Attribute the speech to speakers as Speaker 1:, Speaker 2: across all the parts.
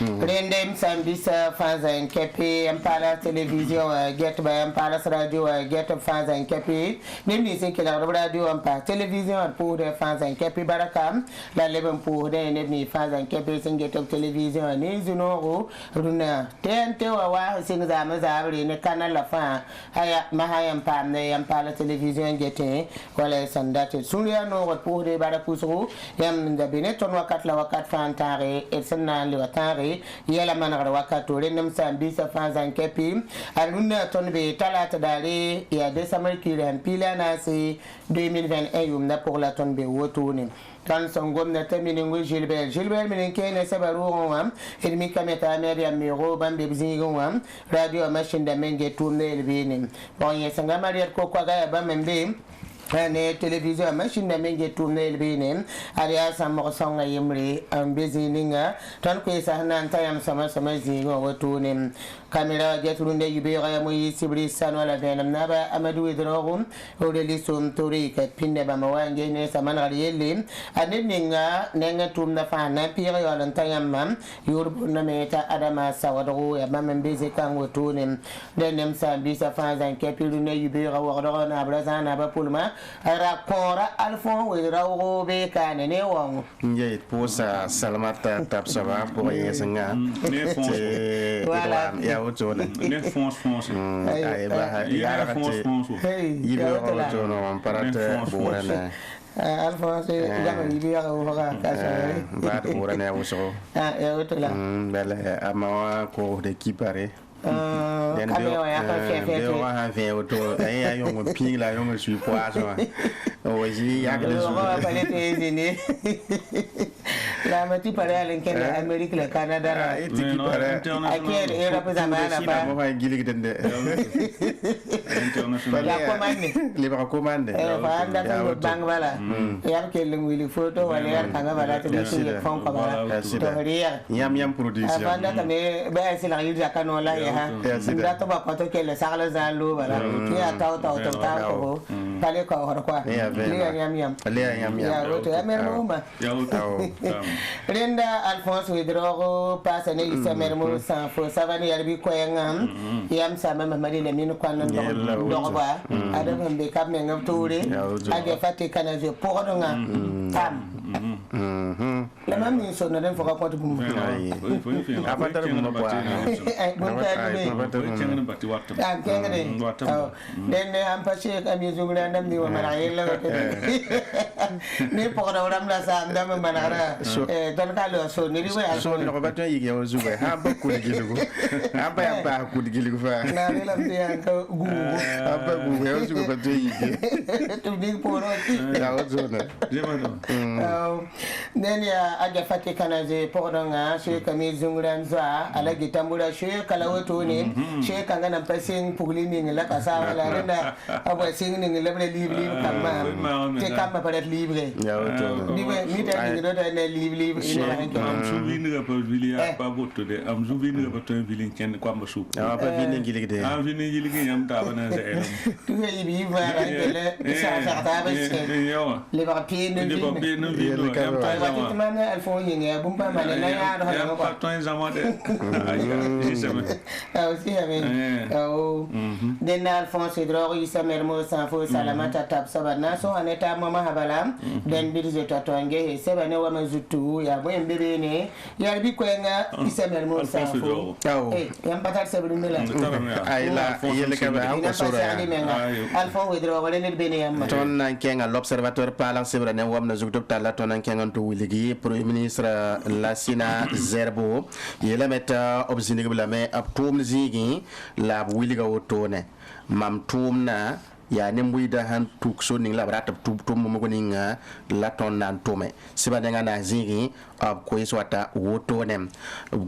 Speaker 1: Rendem Sambisa fans and Kepi, Empala Television, Get by Empala Radio, Get fans and Kepi. Name think la radio Empa Television pour the fans and Kepi Barakam, la Leven pour the enemy fans and Kepi and Get up Television and Izuno, Runa, Tente Wawa, sings Amazabri in the Canal La Fan, Mahayam Pam, the Empala Television getting, while I send that Suria no what pour the Barakusu, Yam the Beneton Wakatla Wakat Fantari, it's a Watari, Yella Manara Wakato, Rendem Sambisa fans and Kepi, Aruna Tonbe, Talata Dali, Yadesamerki and Pila Nasi, 2021 na pour la Tonbe Wotuni. Tan Songom na terminé Gilbert. Gilbert Meninke Sabarouam, Edmi Kameta Meria Miro, Bambi Zingouam, Radio Machine de Menge Tourne le Bini. Bon, Yesanga Maria Kokwaga Bamembe. La télévision machine de méga tourner le bénin alias Amorson à Yemri un bézininga tant que ça n'entame sama zigo retourner caméra getrunde yubera moyi sibri sanwa la benam naba amadou idrorum odelisum tori ka pinde ba mawange ne samana yelle aneninga nenga tumna fana pire yolantayam mam yurbu na meta adama sawadro ya mam bezi kan retourner denem sambisa fanzan kepirune yubera wordona na brazana ba pulma Rakora Alphon with Rago Beka and Newong.
Speaker 2: Yet, Posa Salamata Tapsava, Boy, Sanga, Yautona,
Speaker 3: France,
Speaker 2: you know, Parata, Borana.
Speaker 1: Alphonse, Gavin, over
Speaker 2: Bad Borana was so. Bella Amawa called the keeper.
Speaker 1: Then
Speaker 2: they will have a young pig like young sweet poison. Oh, is he? La Mati Parel in America, Canada. I can't represent my gillig than the Liberal Command. Bangvala. Yam killing Willy Photo and Air Canava to the phone cover. Yam Yam producer. I found that I may bear Canola. Dato ba pato ke le sala zalu bala ya tau ko pale ko horkwa le yam ya roto ameruma Renda Alphonse Widrogo passe ne isamermo sans fo savani yarbi ko yam sama mamadi le min ko non do ba adam be kam me ngam toure age fatti kana je podonga tam
Speaker 1: la mam ni so na den foka ko to bum
Speaker 2: apatar mo ba
Speaker 1: bum ka den ne am pa che am yuzu la ndam ni wa mara yella ni po da ram la sa ndam manara don ka lo so ni riwa
Speaker 2: so no ba to yigi yo zuba ha ba ku digilugo ha ba ku digilugo fa
Speaker 1: na ni lam ti an ko gu
Speaker 2: ha ba gu yo zuba ba to yigi
Speaker 1: to ni po ro
Speaker 2: ya o zo na
Speaker 1: nen ya aja fati kana je po da nga she kami zungran zwa ala gitambura she kala woto ni she kanga na pasin pugli ni la ka sa wala renda aba sing ni le bre livre kama te kama para livre
Speaker 2: ya o to
Speaker 1: ni ta ni do ta ne livre
Speaker 3: am souvenir pa vilia pa boto de am souvenir pa to vilin ken kwa masu
Speaker 2: pa vini ngili de
Speaker 3: am vini ngili ke yam ta bana se elam
Speaker 1: tu ye bi va le sa ta ba se le ba pied ne
Speaker 3: vi am ta
Speaker 1: zama ti mana alfo yin ya bum pa mane na ya do ha
Speaker 3: pa to zama de si sama
Speaker 1: aussi avec den Alphonse Dro isa mermo san fo salamata tab sabana so aneta mama habalam den birje to nge sebane wa mazutu ya bo mbebe ne ya bi ko nga isa mermo san fo yam patar sebru mila
Speaker 2: ay la yele ka ba ko sura
Speaker 1: Alphonse Dro wala ne bene yam
Speaker 2: ton nan kenga l'observateur parlant sebra ne wam na zugto tala ton nan kenga to wiligi premier ministre Lassina Zerbo yele meta obzini bla me ab tum zigi la wiliga wotone mam tum na ya ne muida han tukso ning la brata tum mo ko ninga la ton nan tome siba nga na zigi ab ko iswata wotone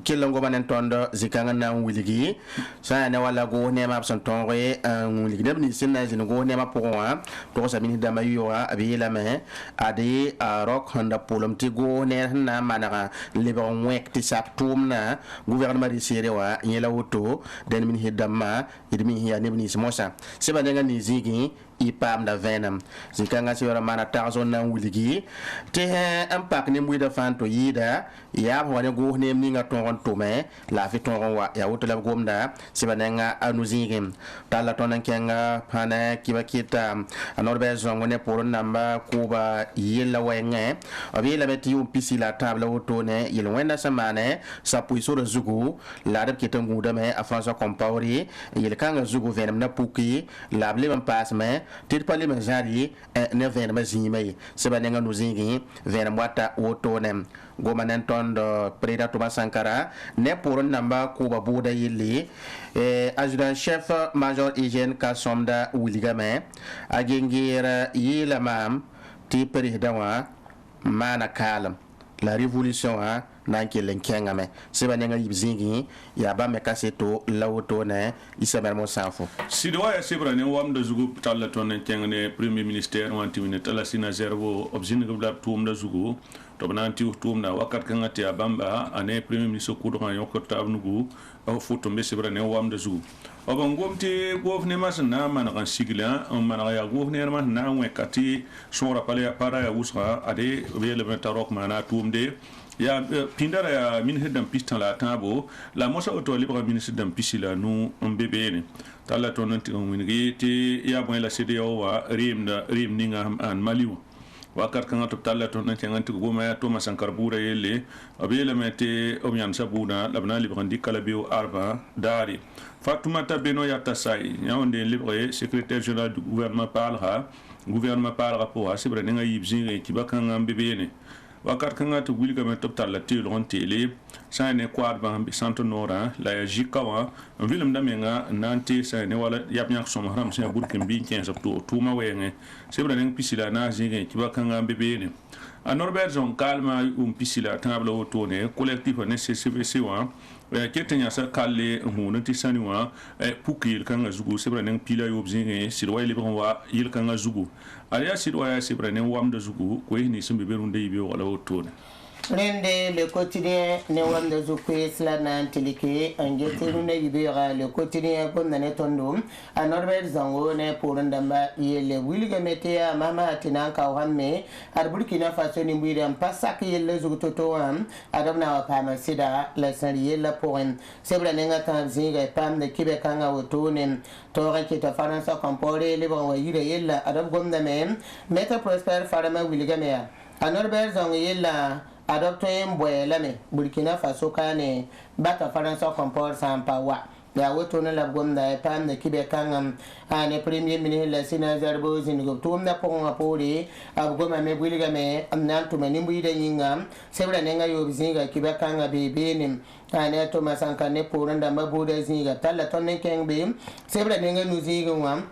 Speaker 2: kelo ngo manen tondo zikanga na wiligi sa ne wala go ne ma son tonre wiligi dem ni sinna zin go ne ma poa to sa min dama yoa abi la me ade rock honda polom ti go ne na manaka libon wek ti sak tum na gouvernement di sere wa yela woto den min hidama idmi hiya ne ni simosa siba nga ni zigi ipam da venam zikanga siwara mana tarzon na wiligi te impact ne muida fanto yida ya wone go ne mi nga ton to me la fi ton wa ya woto la gomda sibanenga anuzigi tala ton kenga pana kiba kita anorbe zongo ne por namba kuba yela wenge abila beti u pisila table woto ne yel wenda samane sa puiso de zugu la de kitangu de me afansa kompawri yel kanga zugu venam na puki la ble pas me tit pali ma jari ne ven ma zime seba nenga no zingi ven mwata woto nem goma nen tondo preda to Sankara ne pour namba ko ba boda yili adjudant chef major Hygiène Kasomda Wiligame agengira yila mam ti preda wa mana kalam la révolution a nanke lenkenga me seba nenga yibzingi ya ba me kaseto lawoto ne isabel mo sanfo
Speaker 3: sidwa ya sebra ne wam da zugu talla ton kenga ne premier ministère wanti ne tala sina zerbo obzin gubla tum da zugu to bananti tum na wakat kanga ti abamba ane premier ministre ku do yoko tabnugu o futo be sebra ne wam da zugu oban gomti govne masna man kan sigla man ya govne man na wekati sora pale para ya usra ade be le metarok mana tumde ya pindara ya min hedam pistan la tabo la mosa auto libre ministre dam pisila nu mbebene tala tonanti on wingi ti ya bon la CDO wa rim ninga an maliwa wakat kan to tala tonanti nganti go ma to masankar bura yele abele mete omyan sabuna labna libre ndikala bio arba dari Fatoumata Beno Yatasai, Yaoundé libre secrétaire général du gouvernement parlera pour Asibra Nenga Yibzing qui va quand un bébé. Wakat Kanga to Wilgam top la télé en télé, ça n'est quoi de Santonora, la Jikawa, un Willem Damenga, Nantes, ça n'est pas Yapniak Somram, c'est un Burkimbi 15 octobre, tout ma wing, Sibra Neng Pisila Nazing qui va quand un bébé. À Norbert Zon Calma, Pisila, table au tourné, collectif nécessaire. Ketenya sa kalle hunu ti saniwa puki il kanga zugu sebra neng pila yobzinge sirwa ile wa il kanga zugu aliya sirwa ya sebra neng wamda zugu ko ni sumbe berunde yibe wala wotone
Speaker 1: Rende le quotidien ne wanda zukwe sla na antilike angete nuna yibera le quotidien kon na netondo a Norbert Zango ne pour ndamba yele wiliga metea mama atinanka wamme ar Burkina Faso ni mbiri pasak yele zugutoto am adamna wa pama sida la sari yele poen sebra nenga tan zinga pam de kibe kanga wotone tore kita faransa kompore le bon yire yele adab gomna mem meta prosper farama wiliga mea Norbert zong yella adopto en boyelame Burkina Faso kane bata faransa kompor sampa wa ya woto na la gomda pam ne kibe kangam ane premier ministre la sina zarbo zinigo tum na pon apori ab goma me buliga me amnan to meni buida yingam sebra nenga yo zinga kibe kanga be benim ane to masanka ne poranda mabuda zinga tala tonnen kengbe sebra nenga nuziga wam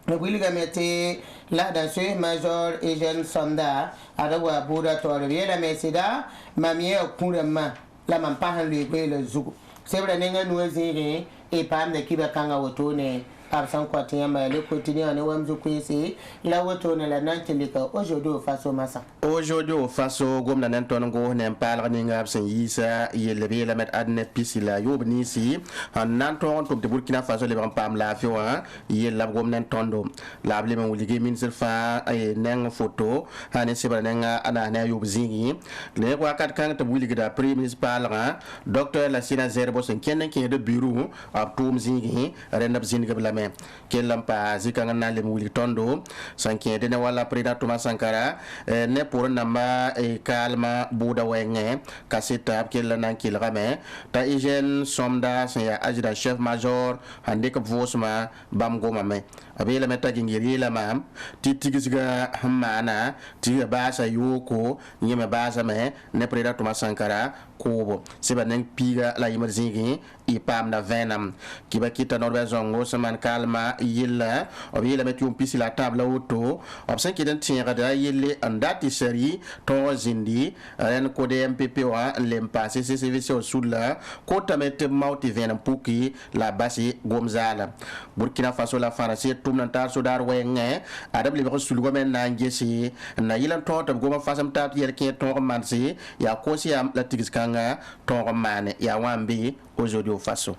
Speaker 1: buliga mete la danse major Eugène Sonda adawa buda to revela mesida mamie kurema la mampahan le zugu sebra nenga nuziga et pas de qui va quand on retourne absent quotidien mais le quotidien on est même joué la retourne la nantelika aujourd'hui face au massa
Speaker 2: aujourd'hui face au gom na nenton go nem pal ni ngab sen yisa yelbe la met adne pisila yobni si han nanton to de Burkina Faso le pam la fi wa yel la gom nenton do la ble men wuli min sel fa ay neng photo han se ba nenga ana na yob zingi le wa kat kan to wuli da premier municipal ra docteur la sina zerbo sen kenen ki de bureau ab tum zingi renab zingi bla me kelam pa zikanga na le wuli tondo sanke de ne wala président Thomas Sankara ne pour namba e kalma buda wenge kasita kella nan kilrame ta Eugène Sonda ya adjudant chef major hande ko vosma bam goma me abela meta gingiri la mam titigisiga hamana tiga basa yoko nyeme basa me ne président Thomas Sankara ko seba neng piga la yimar zingi i pam na venam kiba kita norbe zongo seman kalma yilla obila metu pisi la table auto obsen kiden tiera da yille andati seri to zindi ren ko de MPP wa lempa CCCVC au sula ko tamete mauti venam puki la basi gomzala Burkina Faso la France tumnanta sudar wenge adab li ko sulgo men na ngesi na yilan to to goma fasam tat yer ke to mansi ya kosiam la tigiskanga to mane ya wambi aujourd'hui au Faso.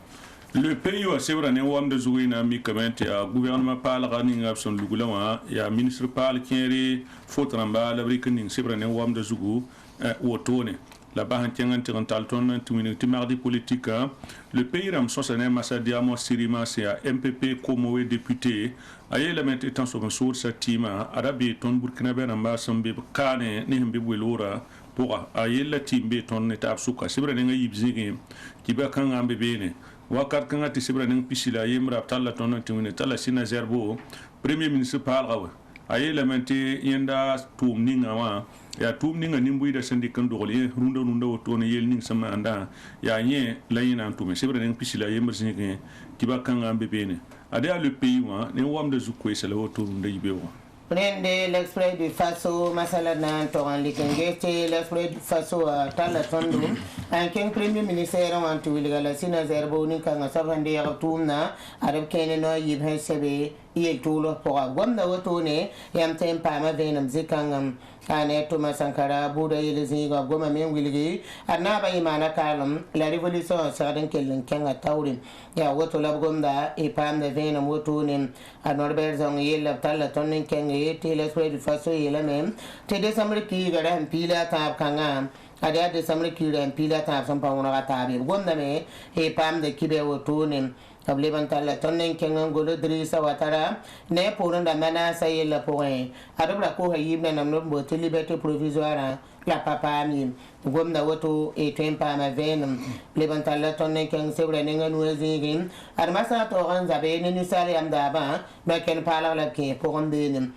Speaker 3: Le pays wa sebra ne wam de zouina mi kamente a gouvernement pal rani ngapson lugulawa ya ministre pal kieri fotramba la brikening sebra ne wam de zugu wotone la bahan tiangan tirantal ton timini mardi politique le pays ram sosane masadia mo sirima c'est à MPP comme député aye la mente tan so sur sa tima arabi ton Burkina Faso ramba sambe kane ne hembe welora pour aye la timbe ton ne suka sebra ne yibzigi kiba kan ambe bene wakat kan ati sebra ne pisila yemra talla ton timini talla sina zerbo premier ministre palgawa aye la mente yenda tum ninga wa ya tum ninga nimbu ida sendi kan dogoli runda woto ne yel ning sama anda ya nye la yina tum sebra ne pisila yemra zingi kiba kan ambe bene ada le pays wa ne wam de zukwe sala woto runda yibewa
Speaker 1: prende l'exprès du Faso masala na toran likengete l'exprès du Faso tala tondo en ken premier ministère en tuilgala sina zerbo ni kanga savande ya tumna arab kene no yibhe sebe yel tulo pour gwamna woto ne yam tempa ma venam zikangam ane Thomas Sankara buda yele zinga goma men wilgi anaba imana kalam la révolution sadan kelen kenga tawrin ya woto lab gomda e pam de venam woto ne Norbert zong yela tala tonnen kenga yete l'exprès du Faso yela même te décembre ki gara pila ta kanga ada décembre ki gara pila ta son pa wona ta bi gomda me e pam de kibe woto ne kableban tala tonnen kenga golo Drissa Ouattara ne pourunda mana sayela point adobla ko hayibna namno bote liberté provisoire la papa mi gomna woto e tempa ma venum lebantala tonnen kenga sebra nenga nuezigin armasa to ranza be ni sale am daba ma ken pala la ke pour ndenim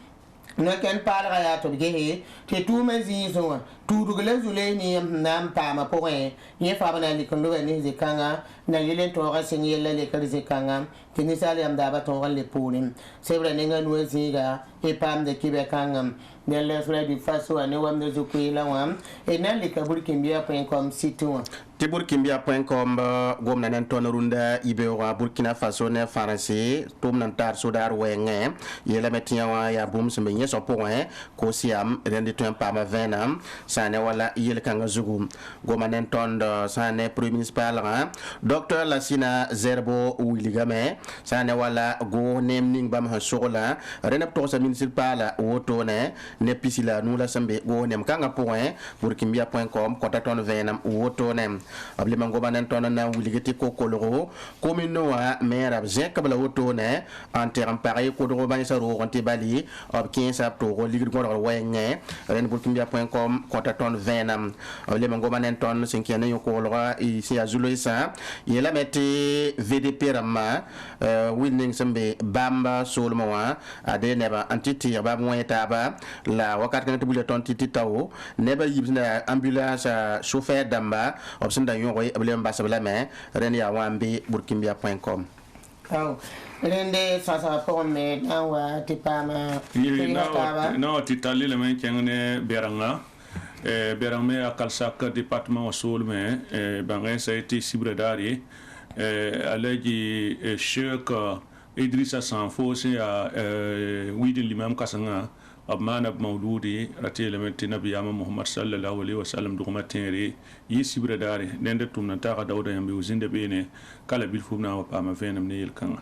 Speaker 1: no ken pala ya to gehe te tu mezi so tu dugule zule ni nam pa ma point ye fa bana likondo ni zikanga na yele to ga senyela le kar zikanga tini sale am daba to le punim sebra nenga nueziga e pam de kibekangam de l'exprès du Faso ane wam de zukuila wam e nan le kaburkimbia.com site wa
Speaker 2: te burkimbia.com gom na nan ton runda ibewa Burkina Faso ne français tom nan tar sodar wenge yela metia wa ya bum sembe nye so point ko siam rendi to pa ma venam sane wala yel kanga zugu gom nan ton sane premier municipal ra docteur Lassina Zerbo Wiligame sane wala go nemning bam ha sola renap to sa municipal woto ne ne pisila nous la sembe go nem kanga point burkimbia.com kontaton venam woto nem able mango banen ton na wuligeti ko koloro commune wa maire zek bala woto ne en terme pareil ko do ban sa ro ronti bali ob 15 to go ligir go wenge ren burkimbia.com kontaton venam able mango banen ton sinkene yo ko lora ici à Zuloisa yela meti VDP rama winning sembe bamba solmoa ade neba antiti ba moyeta ba la wakat kan tibule ton titi tawo neba yibna ambulance chauffeur damba obsinda yoy able mbasabla me ren ya wambi burkimbia.com
Speaker 1: rende sasa pour me wa tipama
Speaker 3: no titali le men kengene beranga berame akalsaka département wa solme bangé ça a été cibredari alaji Cheikh Idrissa Sanfo c'est widin limam kasanga abmana mawludi ratil mentina biyama Muhammad sallallahu alaihi wasallam dugumateri yi cibredari nende tumna ta dawda yambe uzinde bene kala bil fumna wa pama venam ne yelkanga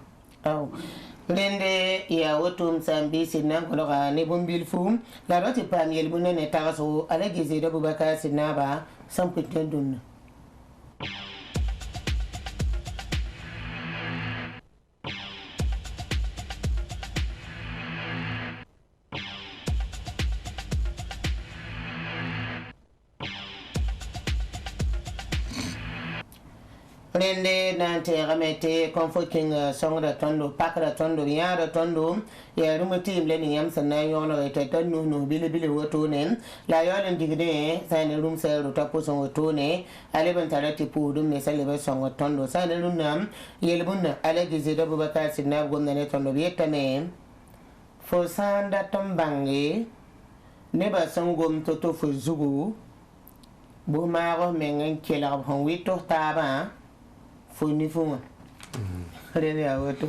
Speaker 1: rende ya wotum sambi sinna kologa ne bombil fum la roti pamiel bunne ne tagaso ala gize da bubaka sinna ba samputten dunna rende nante ramete comforting songra tondo pakra tondo yara tondo ya rumuti mle ni yam sanna yono to tanu no bile woto nen la yolen digde sane rum sa ro tapo son woto ne ale ban tarati pudum ne sale ba son tondo sane rum nam yelbunna ale gize do bubaka sinna gomna ne tondo bieta ne fo sanda tombange ne ba son gom to fo zugu bu maro mengen kela hon wito taba funi fuma rene ya woto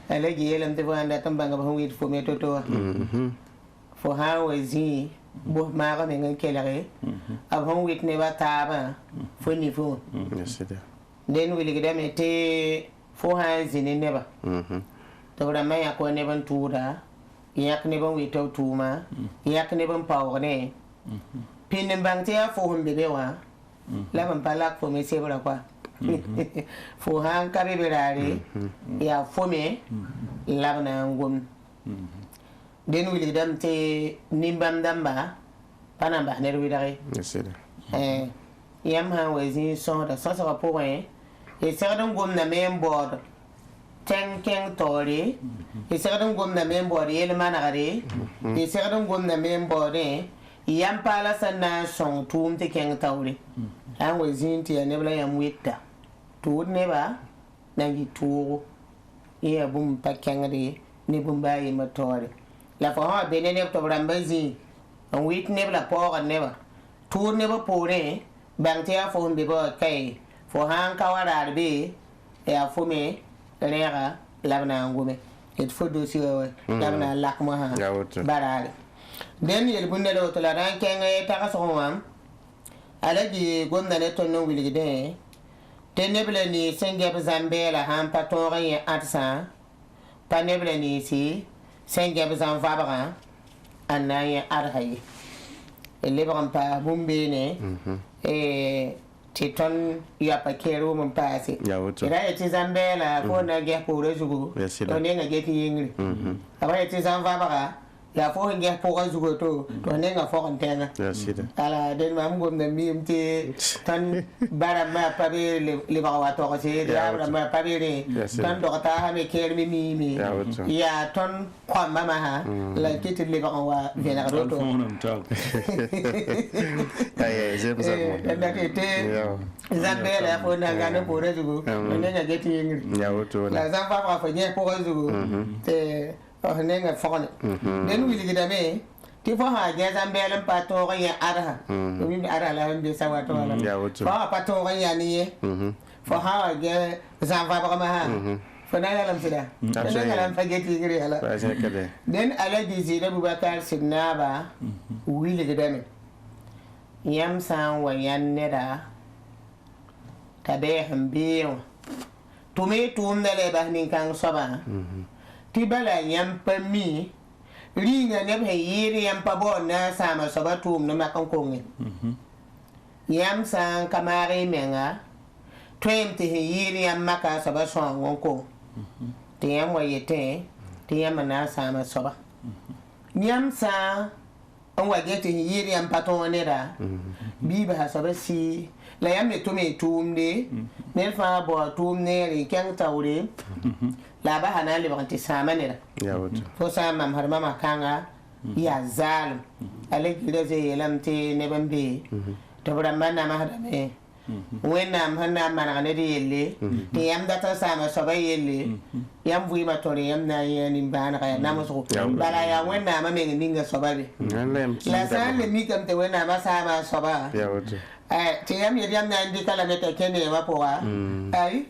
Speaker 1: ala giyelam te wanda tambanga ba wit fumi toto fo ha wazi bo ma ga men kelare abon wit ne ba taba funi fu den wili gidame te fo ha zini ne ba to ra ma ya ko ne ban tura yak ne ban wito tuma yak ne ban pawo ne pinin bang te fo humbe be wa la ban palak fo me sebra kwa fo han kabe berare ya fome labna ngum den wili dam te nimbam damba panamba ne ruidare yam ha wezi so da so so po e segadam ngum na membor ten tori segadam ngum na membor yele manare segadam ngum na membor yam pala sanna son tum te ken tawri an wezi ti ne bla yam witta tuud neba nangi tuugu iya bum pakengri ni bum bayi matore la fa ha bene ne to brambazi on wit ne la poga neba tuud neba pore bangte ya fo mbe bo kai fo han kawara be ya fo me rera labna ngume et fo dosi labna lakma ha barale den yel bunne do to la ran kenga ta ka so wam alaji gomna ne to no wiligide teneble ni senge zambela han patora ya atsa paneble ni si senge zam fabra anaya arhayi ele bampa bumbene titon ya pakero mun pase ira ya zambela ko na ge pore zugo to ne na ge ti yingri aba ya zam fabra ya fo nge po zugo to ne nga fo kontena ala den mam gom na mimti tan barama pabe le bawa to ko se ya barama pabe re tan do ta ha me ker mi ya ton kwa mama ha la kiti le bawa vena do to
Speaker 2: ay je
Speaker 1: besoin da kete zambela fo na ga no pore zugo ne nga geti yingri la zamba fa fa nye po zugo te ne nga fo ne den wili gidame ti fo ha je zambela pa to ya arha mi arha la mbi sawa to la fo pa to ya ni fo ha je zamba ba ma ha fo na lam sida ne lam fa geti yingri ala den ala di zira Bubakar Sinaba wili gidame yam san wa yanneda tabe hambiyo tumi tum dale bahnin kan soba ti bala yam pami ringa ne be yiri yam pa bo na sama sabatum no makankonge yam san kamari menga 20 yiri yam maka sabasong ngonko te yam wayete te yam na sama soba yam sa on wagete yiri yam paton ne da biba sabasi la yam ne to me tumde ne fa bo tumne ri kan tawre la ba hana le banti sama ne
Speaker 2: ya wato
Speaker 1: fo sama har mama kanga ya zal ale gire je yelam te ne bambe to bramba na ma hada me wena manna mana ne de yelle te yam data sama so ba yelle yam vui ma tore yam na yani bana ka na musu bala ya wena ma me ninga so ba be la sa le mi kam te wena ma sama so ba
Speaker 2: ya wato
Speaker 1: te yam yam na ndi kala ne te kene wa po wa ai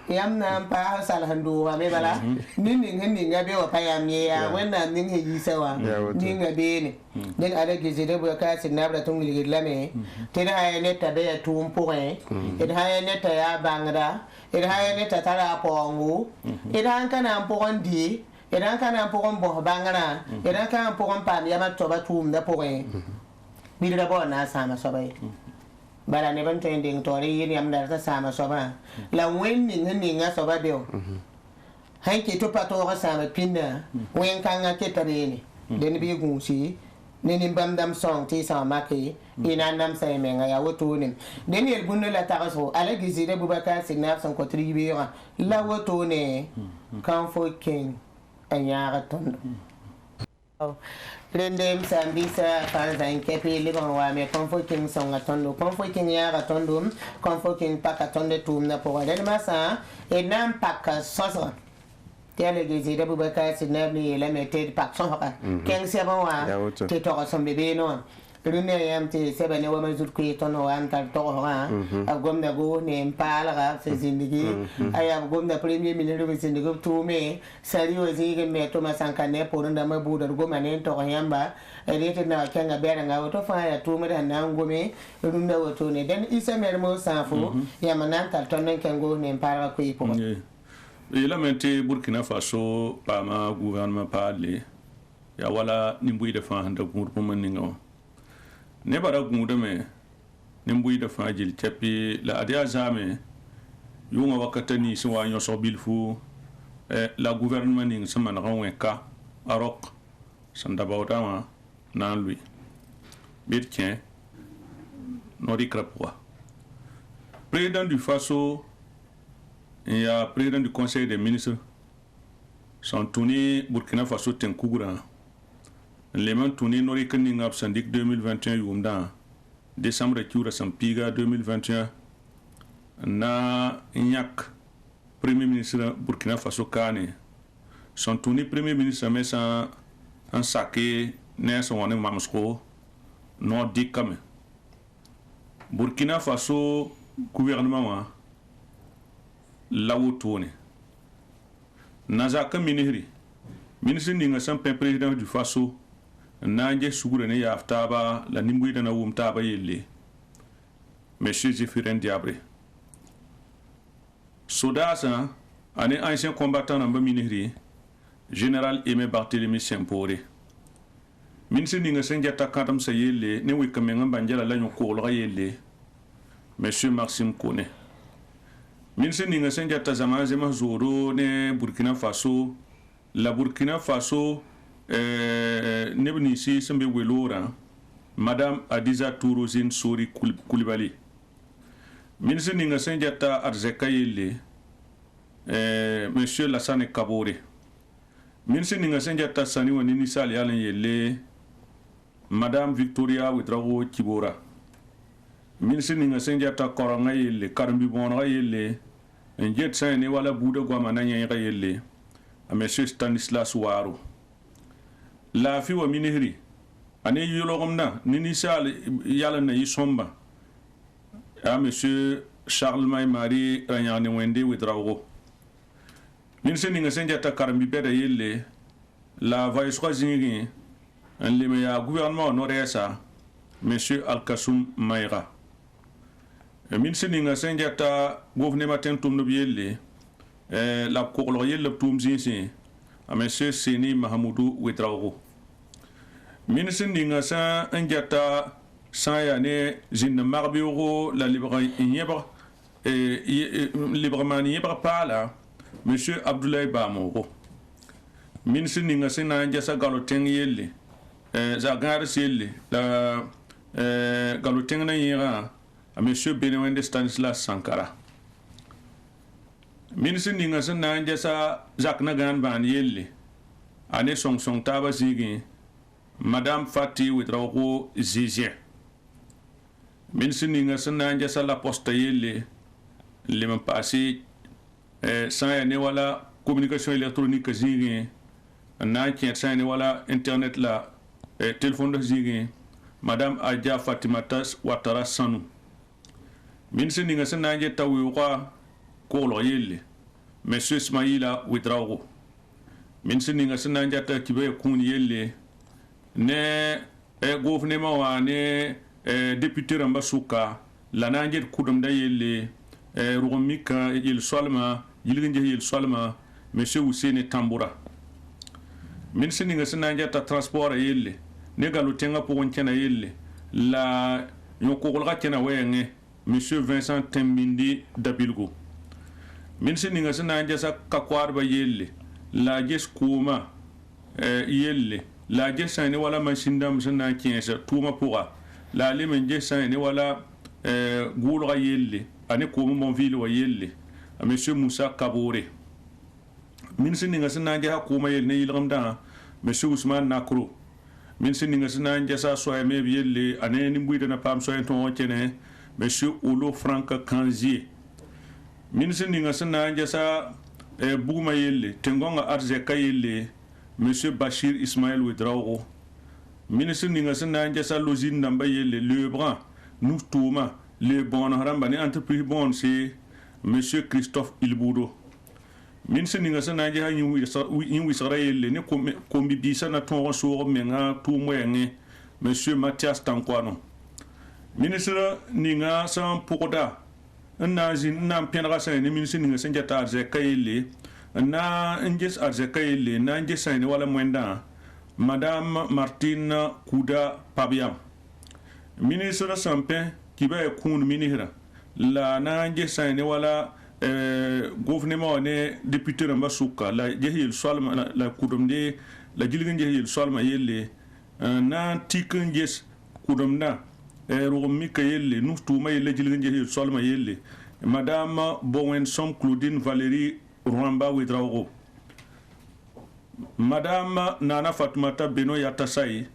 Speaker 1: yam na pa sal handu wa me bala nin ga be wa pa yam ye ya wena nin he yi sawa nin ga be ne den ala ge je de bo ka sin na bra tun li la me te na ya ne ta be ya tum po e ha ya ne ta ya bangra ha ya ne ta tara po ngu han kana po ndi han kana po bo bangra han kana po pa ya ma to ba tum da po e bi da bo na sama so ba bara ne ban trending tori yiri am da ta sama soba la winning ninga soba beo hanki to pato ga sama pinna wen kanga ke tabeni den bi gunsi ne ni bam song ti sama ke ina nam sai menga ya woto ne den yer bunno la ta so ala gizire bubakar sinaf son contribuer la woto ne comfort king anyara tondo Rendem Sambisa fans and Kepi Liban Wame, comforting song at Tondo, comforting Yara Tondum, comforting Pakatonde Tum Napo, then Massa, a nam Paka Sosa. Delegate Bubaka, Sinabli, limited Pak Soka, Ken Sabawa, Tito, some baby no. Rune te 7 women should create on one Tartora, I've gone the go name Palaga, says in the game. I have gone the premium minister in the group to me. Sadio is even me Thomas and Canepo and the Mabuda woman in Toyamba. I rated now Kanga bearing out of fire 2 minutes and now go me. Runda Tony. Then is a mermo sanfo. Yamananta Tony can go name Paraquipo.
Speaker 3: Ilamente Burkina Faso, Pama, Gouvernement Padley. Yawala Nimbu de Fan, the good woman. Ne bara gunde me nimbuy da fajil tepi la adia zame yunga wakatani so wa nyoso bilfu la gouvernement ning sama na ka arok sanda bawdama nan lui birtien nori krapwa président du Faso et président du conseil des ministres sont tournés Burkina Faso tenkugura les mains tournées n'auraient que n'ing absendik 2021 yumda décembre kiura sampiga 2021 na nyak premier ministre Burkina Faso kane son tourné premier ministre mais sans un saké ne son wane mamsko no dikame Burkina Faso gouvernement lawo tourné nazaka ministre ninga sampe président du Faso nanje sugure ne yaftaba la nimbuy dana wumtaba yelle monsieur Zéphirin Diabré Sodasa ane ancien combattant namba miniri général Aimé Barthélemy Sempore minsi ninga senjata katam sa yelle ne wikamenga banjala la nyokolo yelle monsieur Maxime Kone minsi ninga senjata zamaze mazoro ne Burkina Faso la Burkina Faso nebni si sembe welora madame Adiza Tourozine Sori Koulibaly ministre ninga senjata arzeka yelle monsieur Lassane Kabore ministre ninga senjata sani woni ni sali yalen yelle madame Victoria Ouedraogo Kibora ministre ninga senjata koranga yelle Karambi Bonga yelle njet sani wala buda gwa mananya yelle monsieur Stanislas Waro la fi wa minihri ane yologomna nini sal yala na yisomba a monsieur Charles Marie Ranyane Wende Ouedraogo minse ninga senjata Karambi beda yelle la vice zingi en le ya gouvernement noresa monsieur Al-Kassoum Maïra minse ninga senjata gouvernement tentum no yelle la kokolo yelle tum zinsi a monsieur Seni Mahamoudou Ouedraogo ministre ninga sa njata sa ya ne zin marbiro la librement yebra pala monsieur Abdoulaye Bamoro ministre ninga sa na njasa galoteng yelle za gar selle la galoteng na yira a monsieur Benwende Stanislas Sankara ministre ninga sa na njasa Jacques Nagan ban yelle ane song taba zigi madame Fati Witrago Zizien ministre ninga sa na njasa la poste yelle le man passé sans ya ne wala communication électronique zigi na sa ne wala internet la téléphone de zigi madame Adja Fatimata Ouattara Sanou ministre ninga sa na njata wiwa ko yelle monsieur Ismaïla Witrago ministre ninga sa na njata kibe kun yelle ne gouvernement wa ne député ramba suka la na njet kudum da yelle Rugumika yel solma yilginje yel solma monsieur Ousseine Tamboura ministre ninga sa na njata transport yelle ne galu tenga pour on yelle la yokogolga tena wenge monsieur Vincent Tembindi Dabilgo ministre ninga sa na njasa kakwarba yelle la jes kuma yelle la jes sane wala machindam sa na kiensa tuma pourra la le men jes sane wala gulga yelle ane kuma mon ville wa yelle monsieur Moussa Kabore ministre ninga sa na njasa kuma yelle ne yilgamda monsieur Ousmane Nakro ministre ninga sa na njasa soya me yelle ane nimbuida na pam soya ton chene monsieur Olo Franck Kanzier ministre ninga sa na njasa buguma yelle tengonga arzeka yelle monsieur Bachir Ismaël Ouedraogo ministre ninga sa na njasa logine namba yelle Lebrun Noutouma le bon haramba ne entreprise bon c'est monsieur Christophe Ilboudo ministre ninga sa na njasa yin wisara yelle ne kombi bisa na ton so menga tumwenge monsieur Mathias Tankwano ministre ninga sa pokoda na zin na pianra sa ne ministre ninga sa njata arzeka yelle na njes arzeka yelle na njes sa ne wala mwenda madame Martine Kouda Pabiam ministre Sampin kiba kun ministre la na njes sa ne wala gouvernement ne député ramba suka la jehil solma la kudumde la jilgin jehil solma yelle na tikin jes kudumda Rugumika yelle Noutouma yelle jilgin jehil solma yelle madame Bowensom Claudine Valérie Rwamba Ouedraogo madame Nana Fatoumata Beno Yatasai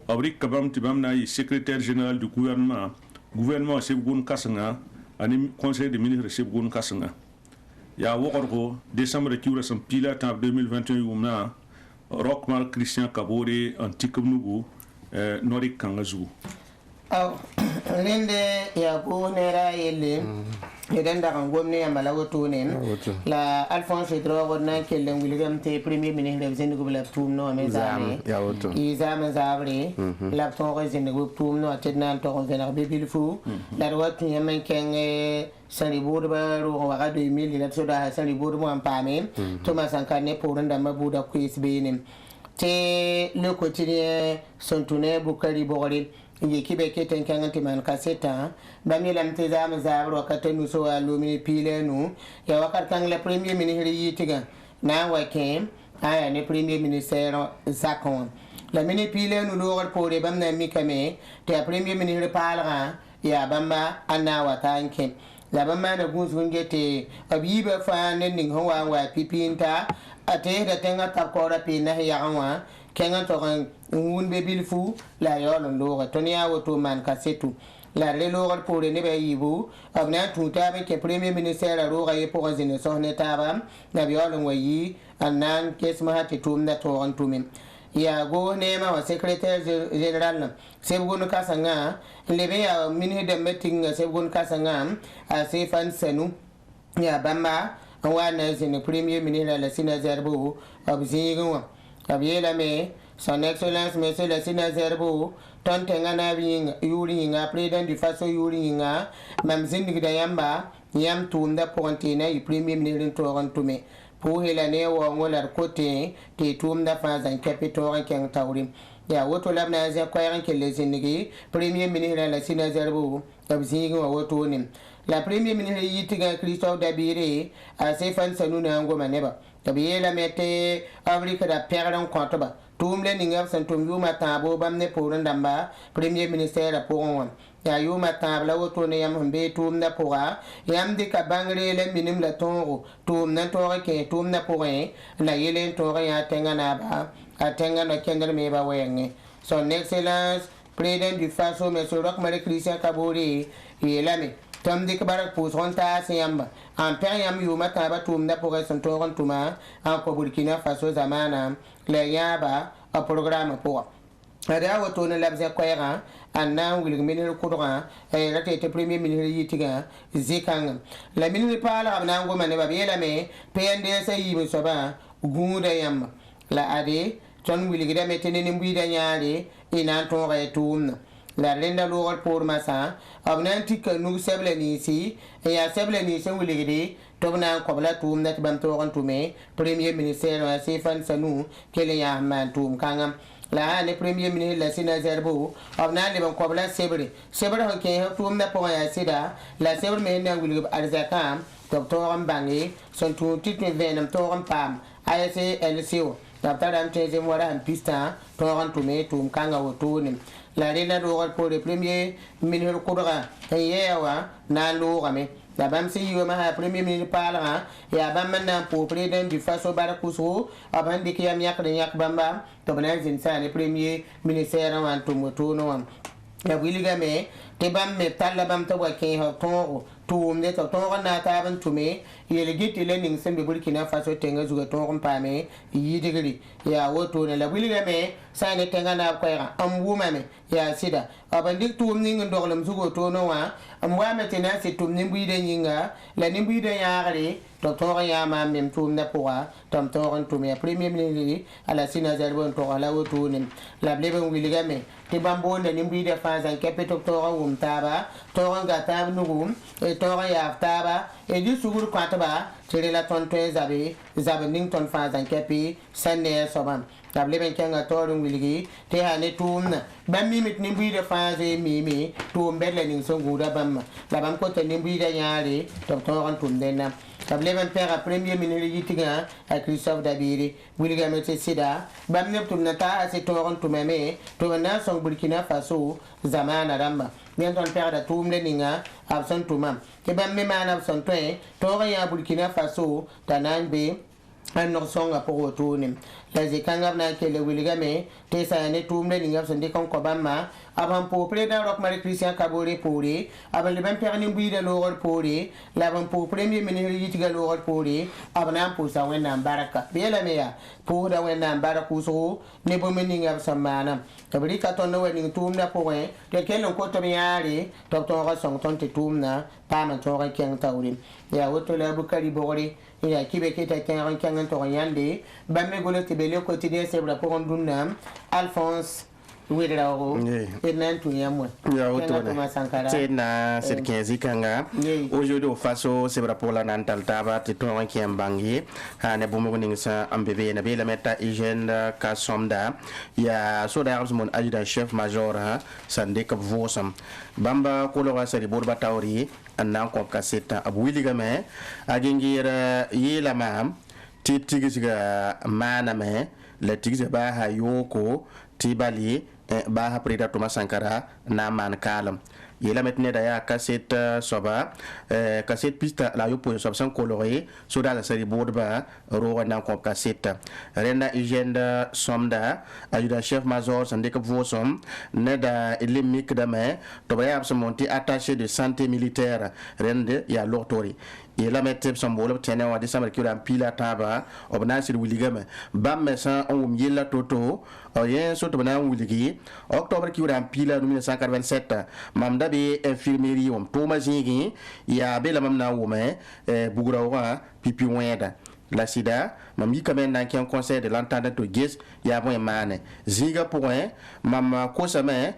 Speaker 3: abrik kabam tibam na secrétaire général du gouvernement Sebgoun Kasanga ani conseil des ministres Sebgoun Kasanga ya wokorgo décembre kiura sam pila ta 2021 yumna Rockmal Christian Kabore antikubnugo Norik Kangazu
Speaker 1: rende ya ko nera yelle idan da kan gwamnati ya malawato ne la Alphonse Drogo na kellen William te premier ministre de Zénigou la toum no mais zame
Speaker 2: ya woto
Speaker 1: izame zabre la ton Zénigou toum no tedna to venar bebil fu la watu yamen ken sani bourba ro wa 2000 la soda sani bourba en pame Thomas Sankane pour ndamba buda quiz benim te le quotidien son tourné Bukari Boré il kibe keten kanganti man kaseta bami lam tezam zabro katenu so alumini pilenu ya wakar kang le premier ministre yitiga na wakem aya ne premier ministre zakon la mini pilenu lor pore bamna mikame te premier ministre palra ya bamba anna watanke la bamba na gunzungete abiba fa nen hawa wa pipinta ate da tenga takora pina ya hawa kengan to un bebil fu la yolon lo tonia woto man kasetu la le lo pour ne be yibu abna tuta be ke premier ministre la ro gaye pour zine so ne taba na yolon wayi anan kesma hati tumna to on tumin ya go ne ma wa secrétaire général sebgun kasanga lebe ya mini de meeting sebgun kasanga a sefan senu ya bamba wana zine premier ministre la sina zerbo abzingo abiela me son excellence monsieur le sénateur Zerbo tontenga na yuringa président du faso yuringa mam zindig da yamba yam tunda pontena y premier ministre torontume pour helane wo ngolar côté te tumda fa zan capitaine ken tawrim ya woto labna za koyan kelle zinigi premier ministre la sina zerbo tabzingi wa woto nim la premier ministre yitiga Christophe Dabire a Stéphane Sanouna ngoma neba tabiye la mette Afrique da perdre compte ba tumle ninga santum yuma tabo bamne pour ndamba premier ministre pour on ya yuma tabla woto ne yam hambe tum na pora yam de ka bangre le minim la tongo tum na tore ke tum na pore la yelen tore ya tenga na ba atenga na kender me ba wenge son excellence président du Faso monsieur Roch-Marie Christian Kabore yelame tom dik barak pour son ta yamba en père yam yuma taba tum na pore son toron tuma en ko Burkina Faso zamana le yaba a programme pour ada woto na labza koyra anna ngul minir kudra e rate te premier ministre yitiga zikanga la ministre pala abna ngo mane babela me PNDS yi mi soba gunda yamba la ade ton wili gida metene ni mbida nyaade ina to ga tumna la lenda lo pour masa abna tika nu seble ni si e ya seble ni se wili gidi to bna ko bla tumna tibam to ron tume premier ministre wa Stéphane Sanouna kele ya man tum kangam la ne premier ministre la sina zerbo abna le ban ko bla sebre ho ke tum na po ya sida la sebre me na wili arzaka docteur ambangi son tout titre venam to ram pam ayese LCO taptaram teze mwara en pista to ran tume tum kanga wotuni la rena do pour le premier ministre kodra yewa na lo game la bam si yo ma premier ministre parla ya bam maintenant pour président du Faso Barakuso aban de kiyam yak de yak bamba to bana zin sa le premier ministère en tumoto no ya wiligame te bam me talla bam to wa ke ha to ne to na ta ban tume yele giti le ning sembe Burkina Faso tenga zuga to pame yidigri ya woto ne la wiligame sa ne tenga na ko ya am wumame ya sida abandik tum ning ndoglam zugo to no wa am wa metena se tum ning buide nyinga la ning buide yaare to ya ma mem tum na poa tom to ron tum ya premier ministre ala sina zarbon to ala woto ne la blebe wiligame te bambo ne ning buide fa zan kepe to wum taba to ga tab nugum e to ya taba e di sugur kwataba tere la ton to zabe ning ton fa zan kepe sanne soban table ben kanga torun wiligi te hane tumna bam mi mit nimbi de faze mi tum belle ning songu da bam la bam ko te nimbi da nyaare to toran tum denna table ben père premier ministre yitiga a Christophe Dabire wiligi mete sida bam ne tum na ta ase toran tumeme to na song Burkina Faso zamana ramba bien ton père da tum le ninga absent tumam ke bam me man absent to ya Burkina Faso tanan be an no songa po wotunim la zikanga na kele wiligame te sa ne tumle ni ngam sonde kon ko bamma aban po président Roch-Marie Christian Kabore pori aban le ban perni buide lorol pori la ban po premier ministre yitiga lorol pori abana po sa wena baraka bela meya po da wena baraka so ne bo meni ngam samana kabri ka ton no weni tumna po we te kelen ko to yaari to ra song ton te tumna pa man to ra ken tawrin ya woto la bukari bori ya kibe kita kan kan to yande bamme golo tibele quotidien sebra pour ndunam Alphonse Ouedraogo et nantu yamwa
Speaker 2: ya woto c'est na c'est 15 kanga aujourd'hui au Faso sebra pour la nantal taba te to wan kiambangi hane bomo ning sa ambebe na bela meta hygiène ka somda ya so da mon adjudant chef major ha sande ka vosam bamba ko lo sari borba tawri annan ko kaseta abu wiligame agingira yela mam titigiga maname la tigiga ba ha yoko tibali ba ha preda Thomas Sankara na man kalam yela metne da ya cassette soba cassette pista la yo po soba san coloré so da la série borba ro na ko cassette renda hygiène somda adjudant chef major sande ko vosom ne da limik da me to ba ya monti attaché de santé militaire rende ya lotori yela metep sambolo tene wa décembre ki ram pila taba obna sir wiligame bam mesa on yela toto o yen so to bana wiligi octobre ki ram pila 1987 mamda be infirmerie om to mazingi ya be la mamna wome bugura wa pipi wenda la sida mam yi kamen nan ki un conseil de l'entente to gis ya bon mane ziga point mam ko sama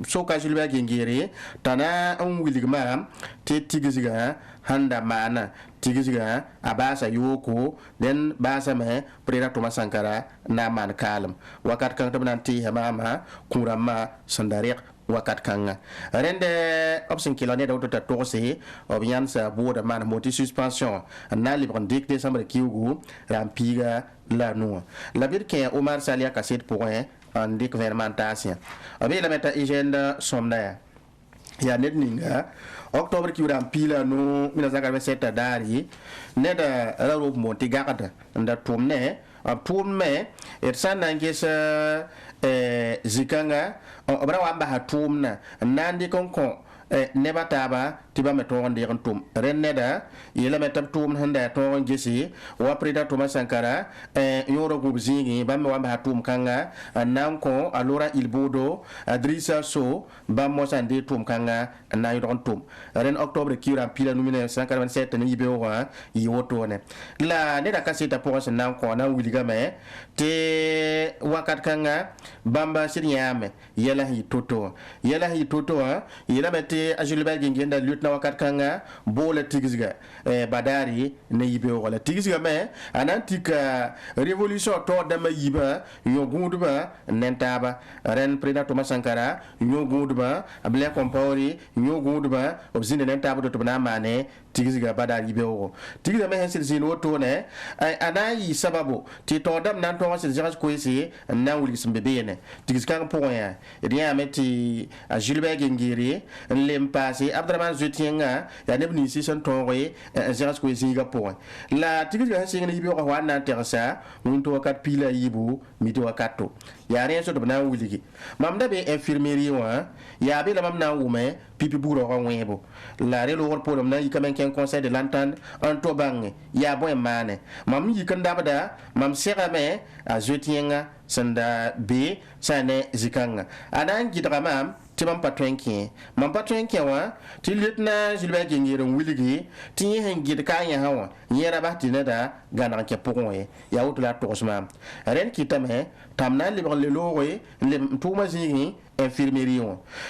Speaker 2: so ka julba gengere tana un wiligma te tigiziga handa mana tigiziga abasa yoko den basa me preda Thomas Sankara na man kalm wakat kan tabnan ti mama kurama sandarek wakat kanga rende option kilone da to tose obian sa boda man moti suspension na libre dik décembre kiugu rampiga la no la bir ke Omar Salia kaset point en dik fermentation abi la meta hygiène somna ya net ninga octobre ki ram pila no 1987 dari ne da ro monti gakata nda tumne tumme et sanangesa zikanga obra wamba hatumna nandi konko neba taba tiba meton de tum reneda yela metam tum handa ton gesi wa preda Thomas Sankara yoro gubzingi bamme wamba hatum kanga nanko alora ilbodo Adrissa So bammo sande tum kanga na yoro tum ren octobre kira pila 1987 ni bewa yoto ne la ne da kasita pour nanko na wiliga me te wakat kanga bamba siriame yela hi toto yela mete ajulba gengenda lieutenant wakat kanga bola tigizga badari ne yibe wala tigizga me anantika révolution to dama yiba yogunduba nentaba ren président Thomas Sankara yogunduba able compori yogunduba obzine nentaba to bana mane tigizga badari yibe wo tigizga me hensil zino to ne anayi sababu ti to dam nan to wasil jiras ko isi na wuli simbe bene tigizga point ya rien meti ajulba gengiri lem passé Abdraman Zutienga ya nebni si son tonre jeras ko zinga point la tigizga singa yibi ko wana tersa munto wakat pila yibu mito wakato ya rien so na wuligi mamda be infirmerie wa ya be la mamna wume pipi buro ko webo la relo wor pour na yikamen ken conseil de l'entente en to bang ya bon mane mam yikanda bada mam serame a Zutienga sanda be sane zikanga anan gidra mam ti mam patwenki wa ti lieutenant Gilbert Gengere wiligi ti hen gid ka ya hawa yera ba ti nada ganan ke pokon ya wutla tosma ren kitame tamna libre le lore le tuma zingi infirmerie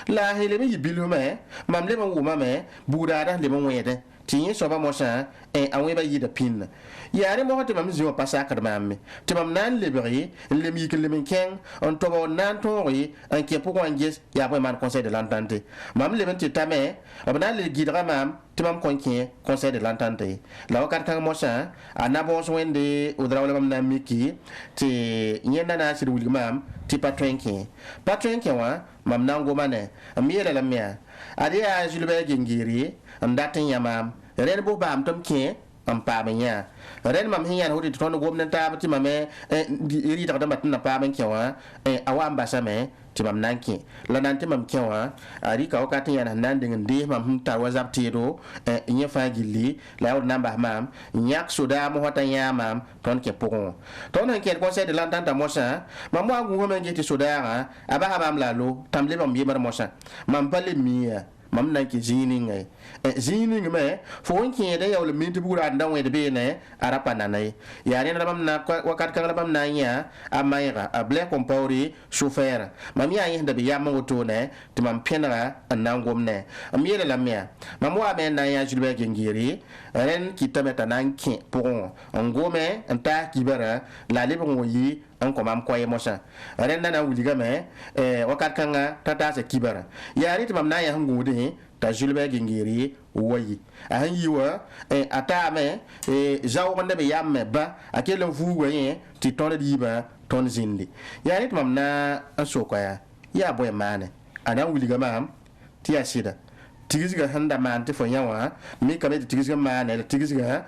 Speaker 2: la hele mi bilume mam le mam wuma me budada le mam wede ti so ba mo sa awe ba yida pin yare mo hote mam ziwa pasakar mamme ti mam nan libre le mi ke le men ken on to bo nan to ri en ke pokon ges ya ba man conseil de l'entente mam le men ti tame abna le gidra mam ti mam konkin conseil de l'entente la wakat kan mo sa anabo so wende udra wala mam na miki ti nyenda na sir wuli mam ti patwenki wa mam nango mane amira la mia ade a Gilbert Gengere ndatin ya mam ren bo bam tom ke am pa benya ren mam hiyan hodi to no gomna ta ti mame ri ta da matna pa ben kewa awam basame ti mam nanki la nanti mam kewa ari ka wakati yana nan dingin de mam ta wazap ti do nya fa gilli la od namba mam nyak soda mo hota ya mam ton ke pokon ton en ke conseil de l'entente mosa mam mo ngu men jeti soda aba mam la lo tamle mam bi mar mosa mam pale miya mam nan ki zininga zininga me fo wonki de yaw le minti bura ndan we de be ne arapa nanay ya ne mam na wakat kan mam na nya amayra able compori chauffeur mam ya yin da be ya moto ne to mam penra nan gomne am yele la mia mam wa men na ya Gilbert Gengere ren ki tameta nan ki pour ngome anta kibara la le bon yi an ko mam koye mosa ren na wuliga me wakat kanga tata se kibara ya rit mam na ya ngude ta Gilbert Gengere wayi a han yiwa ata me jaw wanda be yamme ba akele fu waye ti ton di ba ton zindi ya rit mam na asokoya ya boy mane ana wuliga mam ti asida tigizga handa man te fo yawa mi kabe tigizga mane tigizga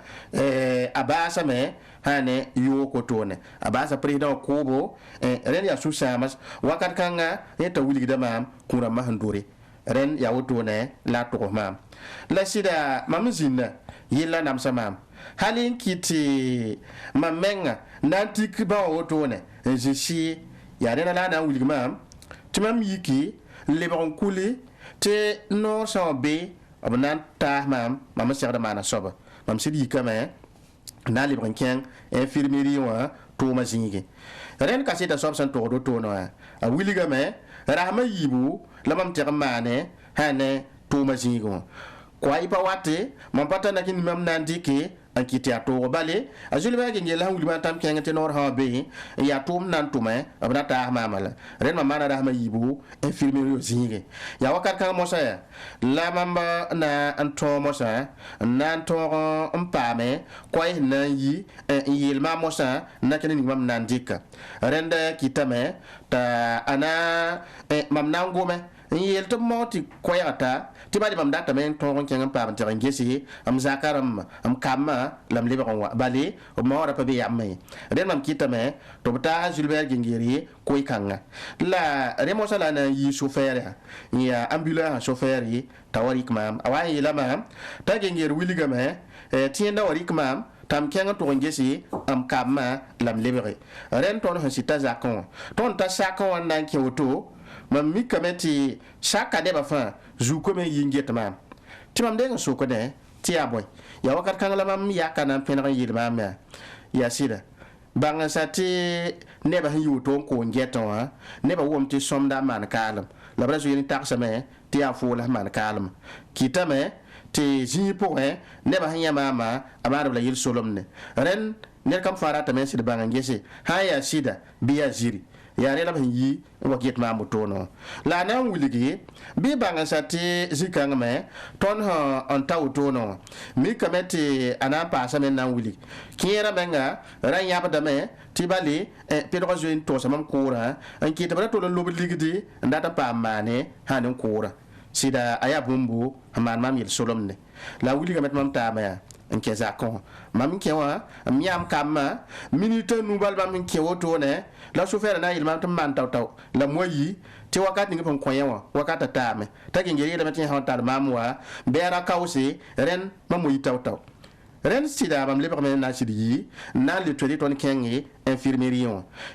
Speaker 2: abasa me hane yoko tone abasa president kobo ren ya susamas wakat kanga eta wuliga mam kura mahandore ren ya woto ne la to mam la sida mam zinna yilla nam samam halin kiti mamenga nanti kiba woto ne je si ya rena la na wuliga mam timam yiki le bon kuli te no so be abnan ta mam mam ser da mana soba mam sidi kama na li bran ken infirmerie wa to ma zingi ren ka sita sob san to do to no a wiliga me rahma yibu lamam te mane hane to ma zingi kwa ipa wate man pata na kin mam nandike an kiti ato bale azul ba ngel ha wuli tam kenga te nor ha be ya tum nan tume abna ta mamala ren ma mana rahma yibu infirmerie zingi ya wakat kan mosa ya la mamba na anto mosa nan to mpame kwa na yi yilma mosa na ken ni mam nandika renda kitame ta ana mam nangume yel to moti koyata ti bali mam data men ton ken pa ban ngesi am zakaram am kama lam liba wa bali o mawra pa be yamme den mam kitame to ta julber gingiri koy kanga la remo sala na yi chauffeur ya ambulance chauffeur yi tawari mam awai lama ta gingir wiliga me tienda wari mam tam kenga to ngesi am kama lam libre ren ton hosita zakon ton ta sakon nan ke auto mam mi kameti shaka de ba fa ju ko me yinget mam ti mam de so ko de ti aboy ya wakat kan la mam ya kana pena yil mam ya sida banga sati ne ba yu to ko ngeto ha ne ba wom ti somda man kalam la bra yini taksa me ti afo la man kalam kitame ti ji po ne ba hanya mama amara la yil solomne ren ne kam farata men sida banga ngese ha ya sida biya jiri ya rela ban yi wa get ma motono la na wuligi bi banga sati zikanga me ton ha on tawtono mi kameti ana pasa men na wuli kiera benga ran ya bada me tibali pedro join to samam kura an ki tabara to lo ligidi ndata pa mane hanin kura sida aya bumbu man mam yel solomne la wuli kamet mam tama nke zakon mam kewa miam kama minute nubal mam kewo to ne la chauffeur na il mam tam man taw la moyi ti wakati ngi pon koyewa wakata tame tagi ngiri la matin hawta mamwa bera kawsi ren mamoyi taw ren sida bam lebar men na sidi na le todi ton kengi infirmerie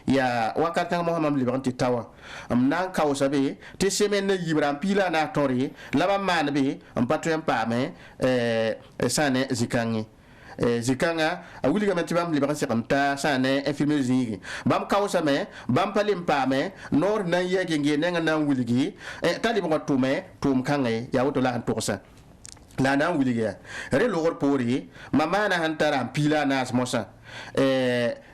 Speaker 2: ya wakata mo mam lebar ti tawa am nan kawsa be ti semaine yibram pila na tori la bam man be am patuen pame sane zikangi zikanga a wuli gamati bam liba se kamta sane infirmier zingi bam kawsa me bam palim pame nor na yege nge nenga na wuligi tali bo tume tum kangai ya woto la tosa la na wuligi re logor pori mama na hantara pila na asmosa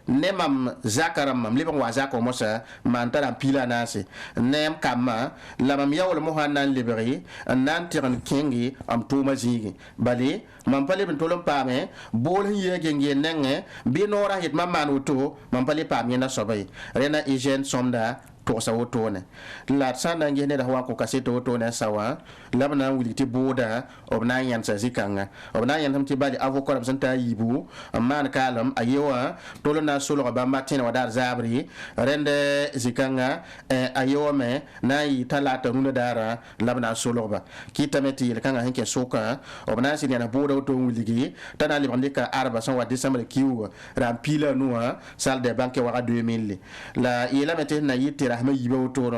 Speaker 2: ne mam zakaram mam liba wa zakko mosa man tara pila nasi nem kama la mam yawol mo hanan libri nan tiran kengi am tuma zigi bali mam pale ben tolom pame bol yege ngi nenge bi nora hit mam man wuto mam pale pame na sobay rena hygiene somda to sa woto ne la sana ngi ne da wa ko kaseto woto ne sawa labna wuliti boda obna yan sa zikanga obna yan tam ti bali avocat am santa yibu man kalam ayewa tolona solo ba matin wadar zabri rende zikanga ayewa me na yi talata runa dara labna solo ba kitameti kanga henke soka obna sin yana boda woto wuligi tana li bandika arba son wa décembre kiwa rampila noa salle de banque wa 2000 la ila mete na yiti rahma yiba woto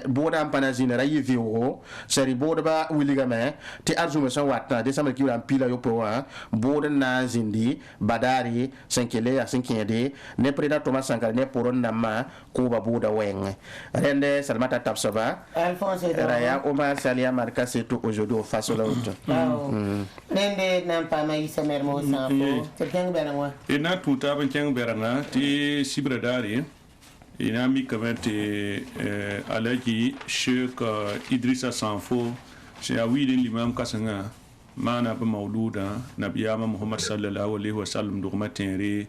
Speaker 2: boda ampana zina rayi viwo seri boda ba wiliga me ti azuma son watna décembre kiwa rampila yo poa boda na zindi badari senkele ya senkede ne preda Thomas Sankara ne poron nama ko ba boda weng rende salmata tapsaba
Speaker 1: Alphonse
Speaker 2: raya Omar Salia marka setu aujourd'hui face au autre
Speaker 1: nende nan pa mai semer mo sampo te keng berangwa
Speaker 3: ina tuta ban keng beranga ti sibradari ina mi kamete alaji Sheikh Idrissa Sanfo shi awidin limam kasanga mana ba mauluda nabiyama Muhammad sallallahu alaihi wasallam do matenre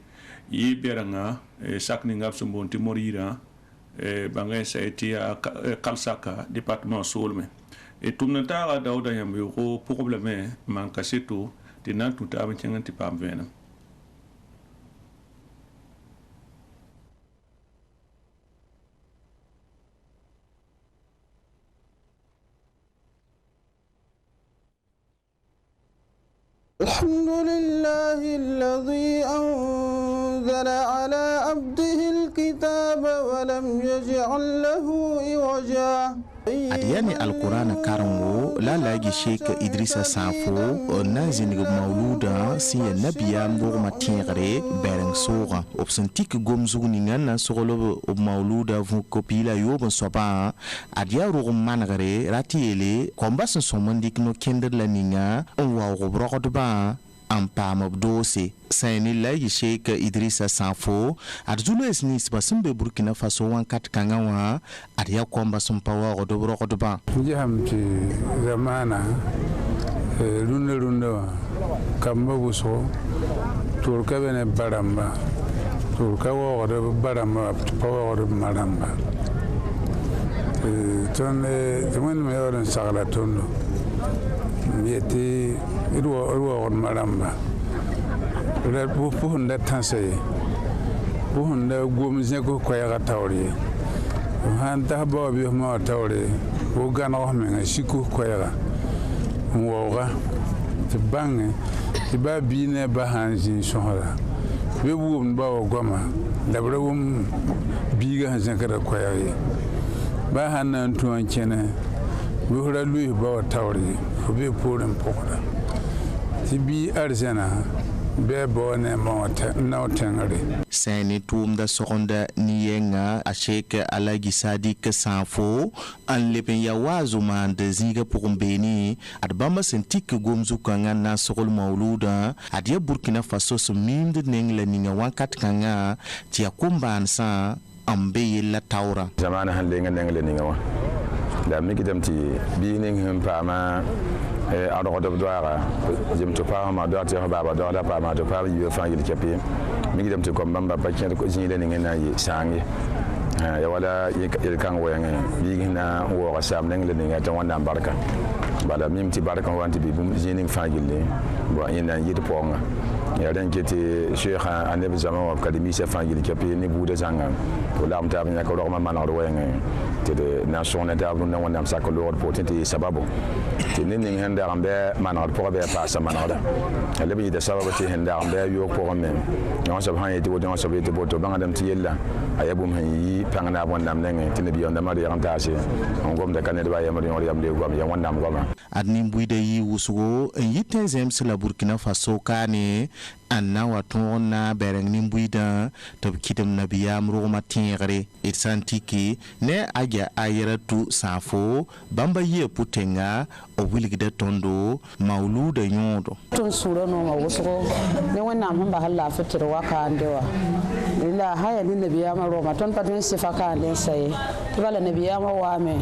Speaker 3: yi beranga sakni ngap sumbonti morira bangay sayti kalsaka département solme et tumnata ga dawda yambe ko problème man kaseto dinan tuta ban kengan ti pam vena
Speaker 4: الحمد لله الذي أنزل على عبده الكتاب ولم يجعل له عوجا
Speaker 5: adiyani alqur'ana karango la lagi Sheikh Idrissa Sanfo na zinig mauluda si nabiya mbor matingre bereng sora opsentik gomzugu ningana sogolo ob mauluda vu kopila yob soba adiya ro managare ratiele kombasen somondik no kender la ninga wa robrokotba ampam obdose sayni lagi Sheikh Idrissa Sanfo arjulo esni sbasimbe Burkina Faso wan kat kangawa adiya komba sompawa robrokotba
Speaker 6: jahamti zamana runda kamba buso turka bene baramba turka wo baramba pawo maramba ton temen me oran sagala tondo yeti irwo maramba le bu hunda tanse bu hunda gomze ko koyaga tawri han ta ba bi ma tawri bu gana wa men shiku koyaga woga te bange te ba bine ba hanji shohara we bu ba goma da brawum biga hanji kada koyaga ba hanan tuwan kene we hura lui ba tawri ko be poren pokora ti bi arzena be bone mo na tengare
Speaker 5: sani tumda sokonda niyenga a Sheikh Alagi Sadik Sanfo an lepen ya wazu man de zinga pukumbeni adbamba sentik gomzu kanga na sokol mauluda adia Burkina Faso suminde nengla ninga wankat kanga tia kumban sa ambe la taura
Speaker 7: zamana hande nengla ninga wa da mi gidam ti bi ning hum pa ma ado do doara jim to pa ma do ta baba do da pa ma do pa yi fa yi kepi mi gidam ti ko mbamba pa ken ko jini le ninga yi sangi ya wala il kan woyanga bi na wo ga sam neng le ninga ta wanda barka bala mim ti barka wanti bi bum jini fa yi le bo ina yi to ponga ya dan kete Sheikh Anabi Zaman Academy se fa yi kepi ni bu de zanga ko lam ta nya ko ro ma na ro woyanga te de nation na na wanda am sakolo po te sababu te nin hende ambe manor po be pa sa manora le bi de sababu te hende ambe yo po men no so han yiti wodon so be te boto banga dam ti yella ayabum han yi pangana wanda am nenge te ne bi on da mari am taase on gom de kanede ba yamari on yam de gom ya wanda am goma
Speaker 5: adni buide yi wusugo yiten zem sila Burkina Faso kane anna waton na bereng nimbuida to kitam nabiyam roma tingre irsantiki ne aja ayera tu safo bamba ye putenga o wiligida tondo mauluda nyodo
Speaker 8: ton sura no ma woso ne wonna hamba halla fitir waka ndewa illa haya ni nabiyam roma ton patun sifaka len sai to bala nabiyam wa me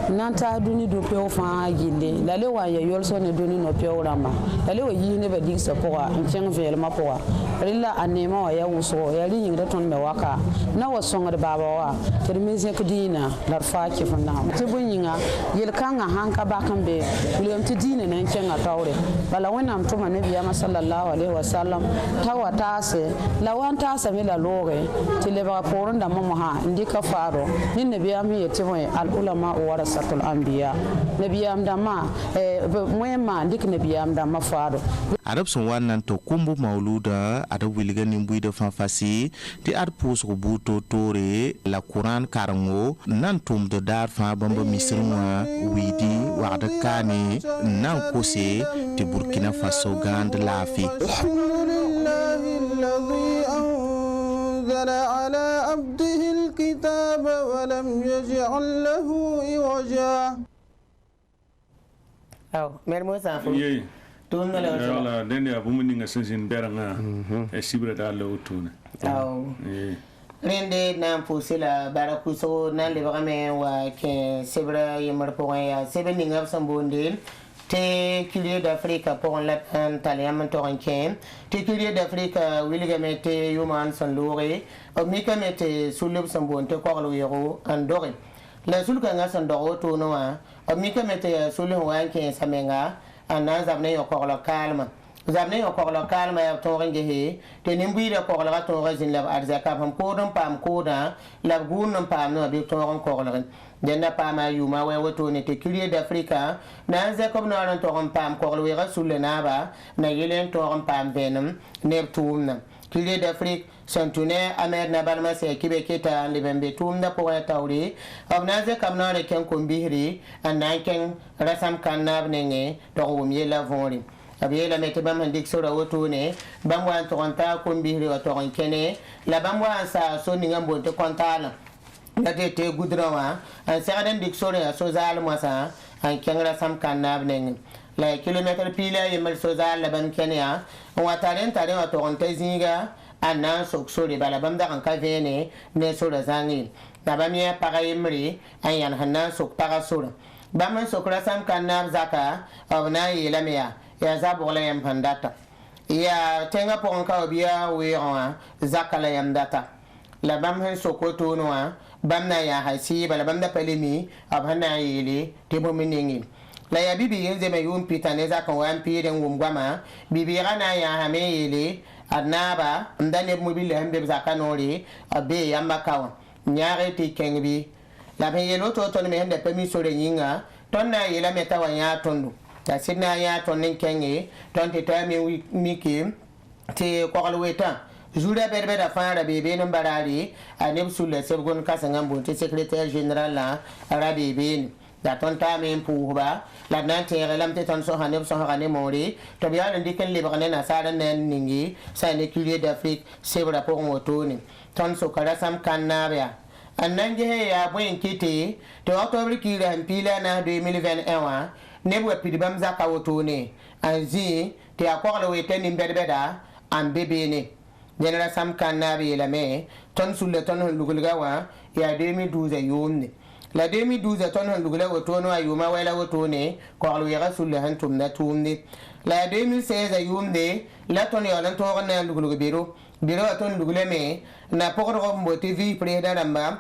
Speaker 8: nanta duni do pe fa ginde lale wa ye yolso ne duni no pe rama lale wa yi ne ba dig sa poa en vel ma poa rilla anema wa ya wuso ya ri yinga ton me waka na wa songa baba wa termize kdina larfa ke fanda ti bunyinga yel kanga hanka bakan be william ti dina nan kenga tawre bala wannan to nabiya sallallahu alaihi wasallam tawa tase lawan tase me la lore ti le ba poron da mo ha indika faro ni nabiya mi yeti mo al ulama warasatul anbiya nabiya amdama moyema ndik nabiya amdama faro
Speaker 5: arab son wannan to kumbu mauluda ada wiliga nimbu da fanfasi ti ar pus rubuto tore la Quran karango nan tum de dar fa bamba misrwa widi wada kane nan kose ti Burkina Faso gand lafi
Speaker 4: alhamdulillahi alladhi anzala ala abdihi alkitaba wa lam yaj'al lahu iwaja
Speaker 1: mer mo sa fu tun la
Speaker 3: wala den ya bumu ninga sensin beranga e sibra da lo tuna
Speaker 1: rende na pusila barakuso na le bagame wa ke sibra yemar po ya sebe ninga sambonde te culier d'Afrique pour la taliam toranken te culier d'Afrique wiliga mete yuman san lore o mika mete sulub sambonte ko lo yero andore la sulka nga san doro to no o mika mete sulun wa ke samenga ana zabne yo ko lo calme zamne yo ko lo calme ya to nge he te nimbi de ko lo to rezin la arzaka pam ko dum pam ko da la gunum pam no bi to ko lo denna pama yuma we woto ne te culier d'Afrique na ze ko no ran to pam ko lo we rasul na ba na yelen to pam venum ne tumna kile d'Afrique santune amer na balma se kibe kita libembe tumda po tawri abnaze kamna re ken kombihri ananken rasam kanab nenge to wumye la vori abiyela mete bam handik sura wotune bam wan to konta kombihri o to kene la bam wan sa so ni ngambo to kontala la te gudrawa an sagaden dik sura so zal mosa an ken rasam kanab nenge la kilometre pila yemal so zal la bam kenya wataren tare wa to konta zinga anan soksori bala bam da kan ka vene ne sura zangi da bam ya pagayimri an yan hanan sok paga sura bam sokra sam kanab zaka abna yelamia ya zabogla yam handata ya tenga pon ka biya wewa zaka la yam data la bam hen sokoto noa bam na ya hasi bala bam da palimi abana yele tebo miningi la ya bibi yenze me yum pitane zaka wan pire ngumgwama bibi gana ya hame yele adnaba ndane mobile hambe zaka nori abe yamba kawa nyaare ti kengbi la be yelo to to me hende pemi sore nyinga tonna yela meta wa ya tondu ta sidna ya tonnen kenge tonte tami miki te kokalweta jura berbe da fara bebe nan barari anib sulle sebgon kasanga bonte secrétaire général la arabe ben da ton tami puba la nan te relam te ton so hanib so hane mori to biya ndiken librane na sara nen ningi sa ne culier d'Afrique sebra pour motoni ton so kara sam kanabia annan je ya boyin kiti to octobre kira pila na 2021 ne bwa pidibam zaka wotone anzi te akora wete ni berbeda an bebene genera sam kanabi la me ton sulle ton lugulgawa ya 2012 yomne la 2012 ton lugula wotono ayuma wala wotone ko alu ya sulle hantum na tumne la 2016 yomne la ton ya lan to na lugulga biro ton lugule me na pokoro mboti vi preda namba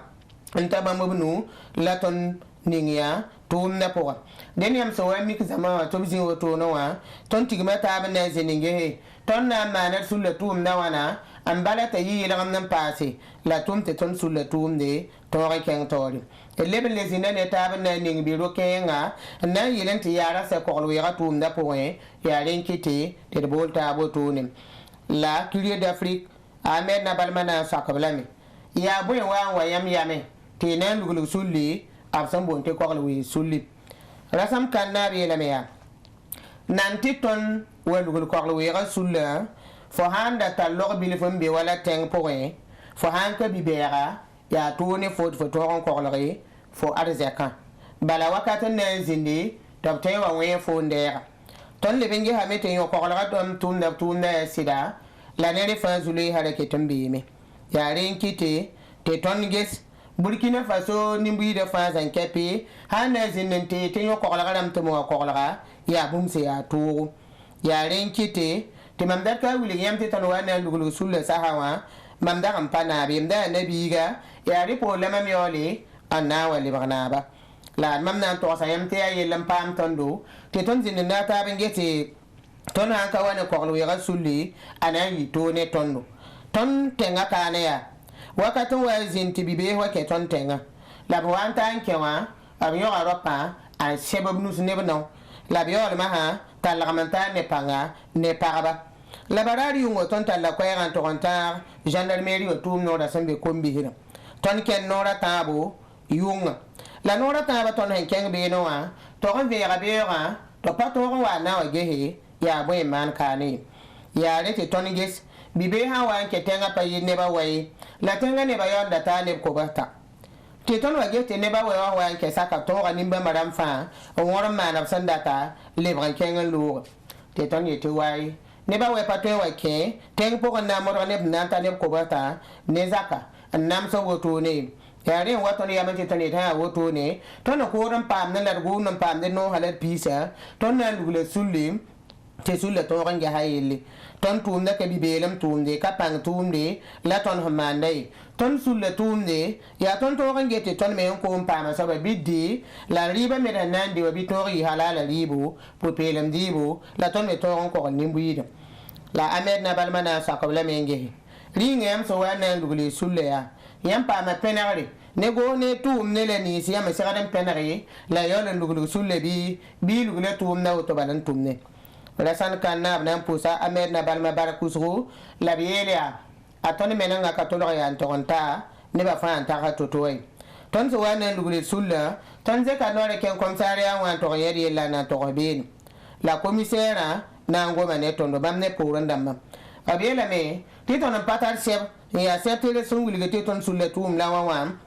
Speaker 1: ntaba mabnu la ton ningia tum na poa den yam so wami ki zama to bizi woto no wa ton tigma ta ban na zeninge ton na mana sulle tum na wana an bala ta yi la ngam passe la tum te ton sulle tum de to re ken tori e leben les inane ta ban na ning bi ro kenga na yilen ti yara se ko ro yara tum da poe ya len kiti te bolta boto la culier d'Afrique amen na balmana sakablami ya boy wa yam yame te nan lugulu sulli absan bonte ko wi sulli rasam kannabi la meya nanti ton welugul ko wi ga sulla fo handa talor bil fo be wala teng poe fo hanka bibera ya tuni fo toron ko ri fo arzeka bala wakata na zindi tabte wa we fo ndera ton le bengi ha mete yo ko ga dom tunda sida la nere fa zuli harake tambi me ya ren kite te ton ges Burkina Faso nimbi de fa zan kepi hana zinente te yo ko la garam to mo ko la ya bum se ya to ya ren kite te mamdar ka wuli yam te tan wana lugul sulle sahawa mamdar am pana bi mda nabiga ya ripo la mam yoli anna wali barnaba la mamna to sa yam te ay lam pam tondo te ton zinna ta bengete ton han ka wana ko la sulli anayi to ne tondo ton tenga kana ya wakati wa zinti bibe wa ke ton tenga la bwanta ankewa abiyo aropa an sebab nus nebno la biyo ma ha talagamanta ne panga ne paraba la barari ngo ton talla ko yan to konta gendarmerie o tum no da sambe kombi hira ton ken nora tabo yunga la nora taba ton hen ken be no wa to kan be ga be ga to pato wa na wa gehe ya boy man kani ya rete ton ges bibe ha wa ke tenga pa ne ba wai la tenga ne ba yonda ta ne ko bata te ton wa gete ne ba wa ke saka to ga nimba madam fa o ngor ma na sandata le bran kenga lu te ton yete wai ne ba wa patwe wa ke teng po na mo ne na ta ne ko bata ne zaka nam so woto ne yare wato ne yamante tane ta woto ne ton ko ran pam na largu nan pam ne no halat pisa ton na lugule sulim te sulle to ran ga hayeli ton tumda ke bibelam tumde ka pang tumde la ton hamandai ton sulle tumde ya ton to ran gete ton me ko pa ma sabe biddi la riba me da nandi wa bitori halala ribu po pelam dibu la ton me to ran ko nimbuida la amed na balmana sakabla menge ringem so wana lugule sulle ya yam pa ma penare ne go ne tum ne le ni si ya me sagaden penare la yo le lugule sulle bi lugule tum na to balan tumne rasan kan nab nan pusa amed na balma barakusru la biyelia atoni menanga katolo ya antonta ne ba fa anta ka totoy ton so wana lugule sulla ton ze ka nore ken komisaria wan to yedi la na to bin la commissaire na ngoma ne tondo bamne pouranda mam abiela me titon patar seb ya septele sunguli ke ton sulle tum la wam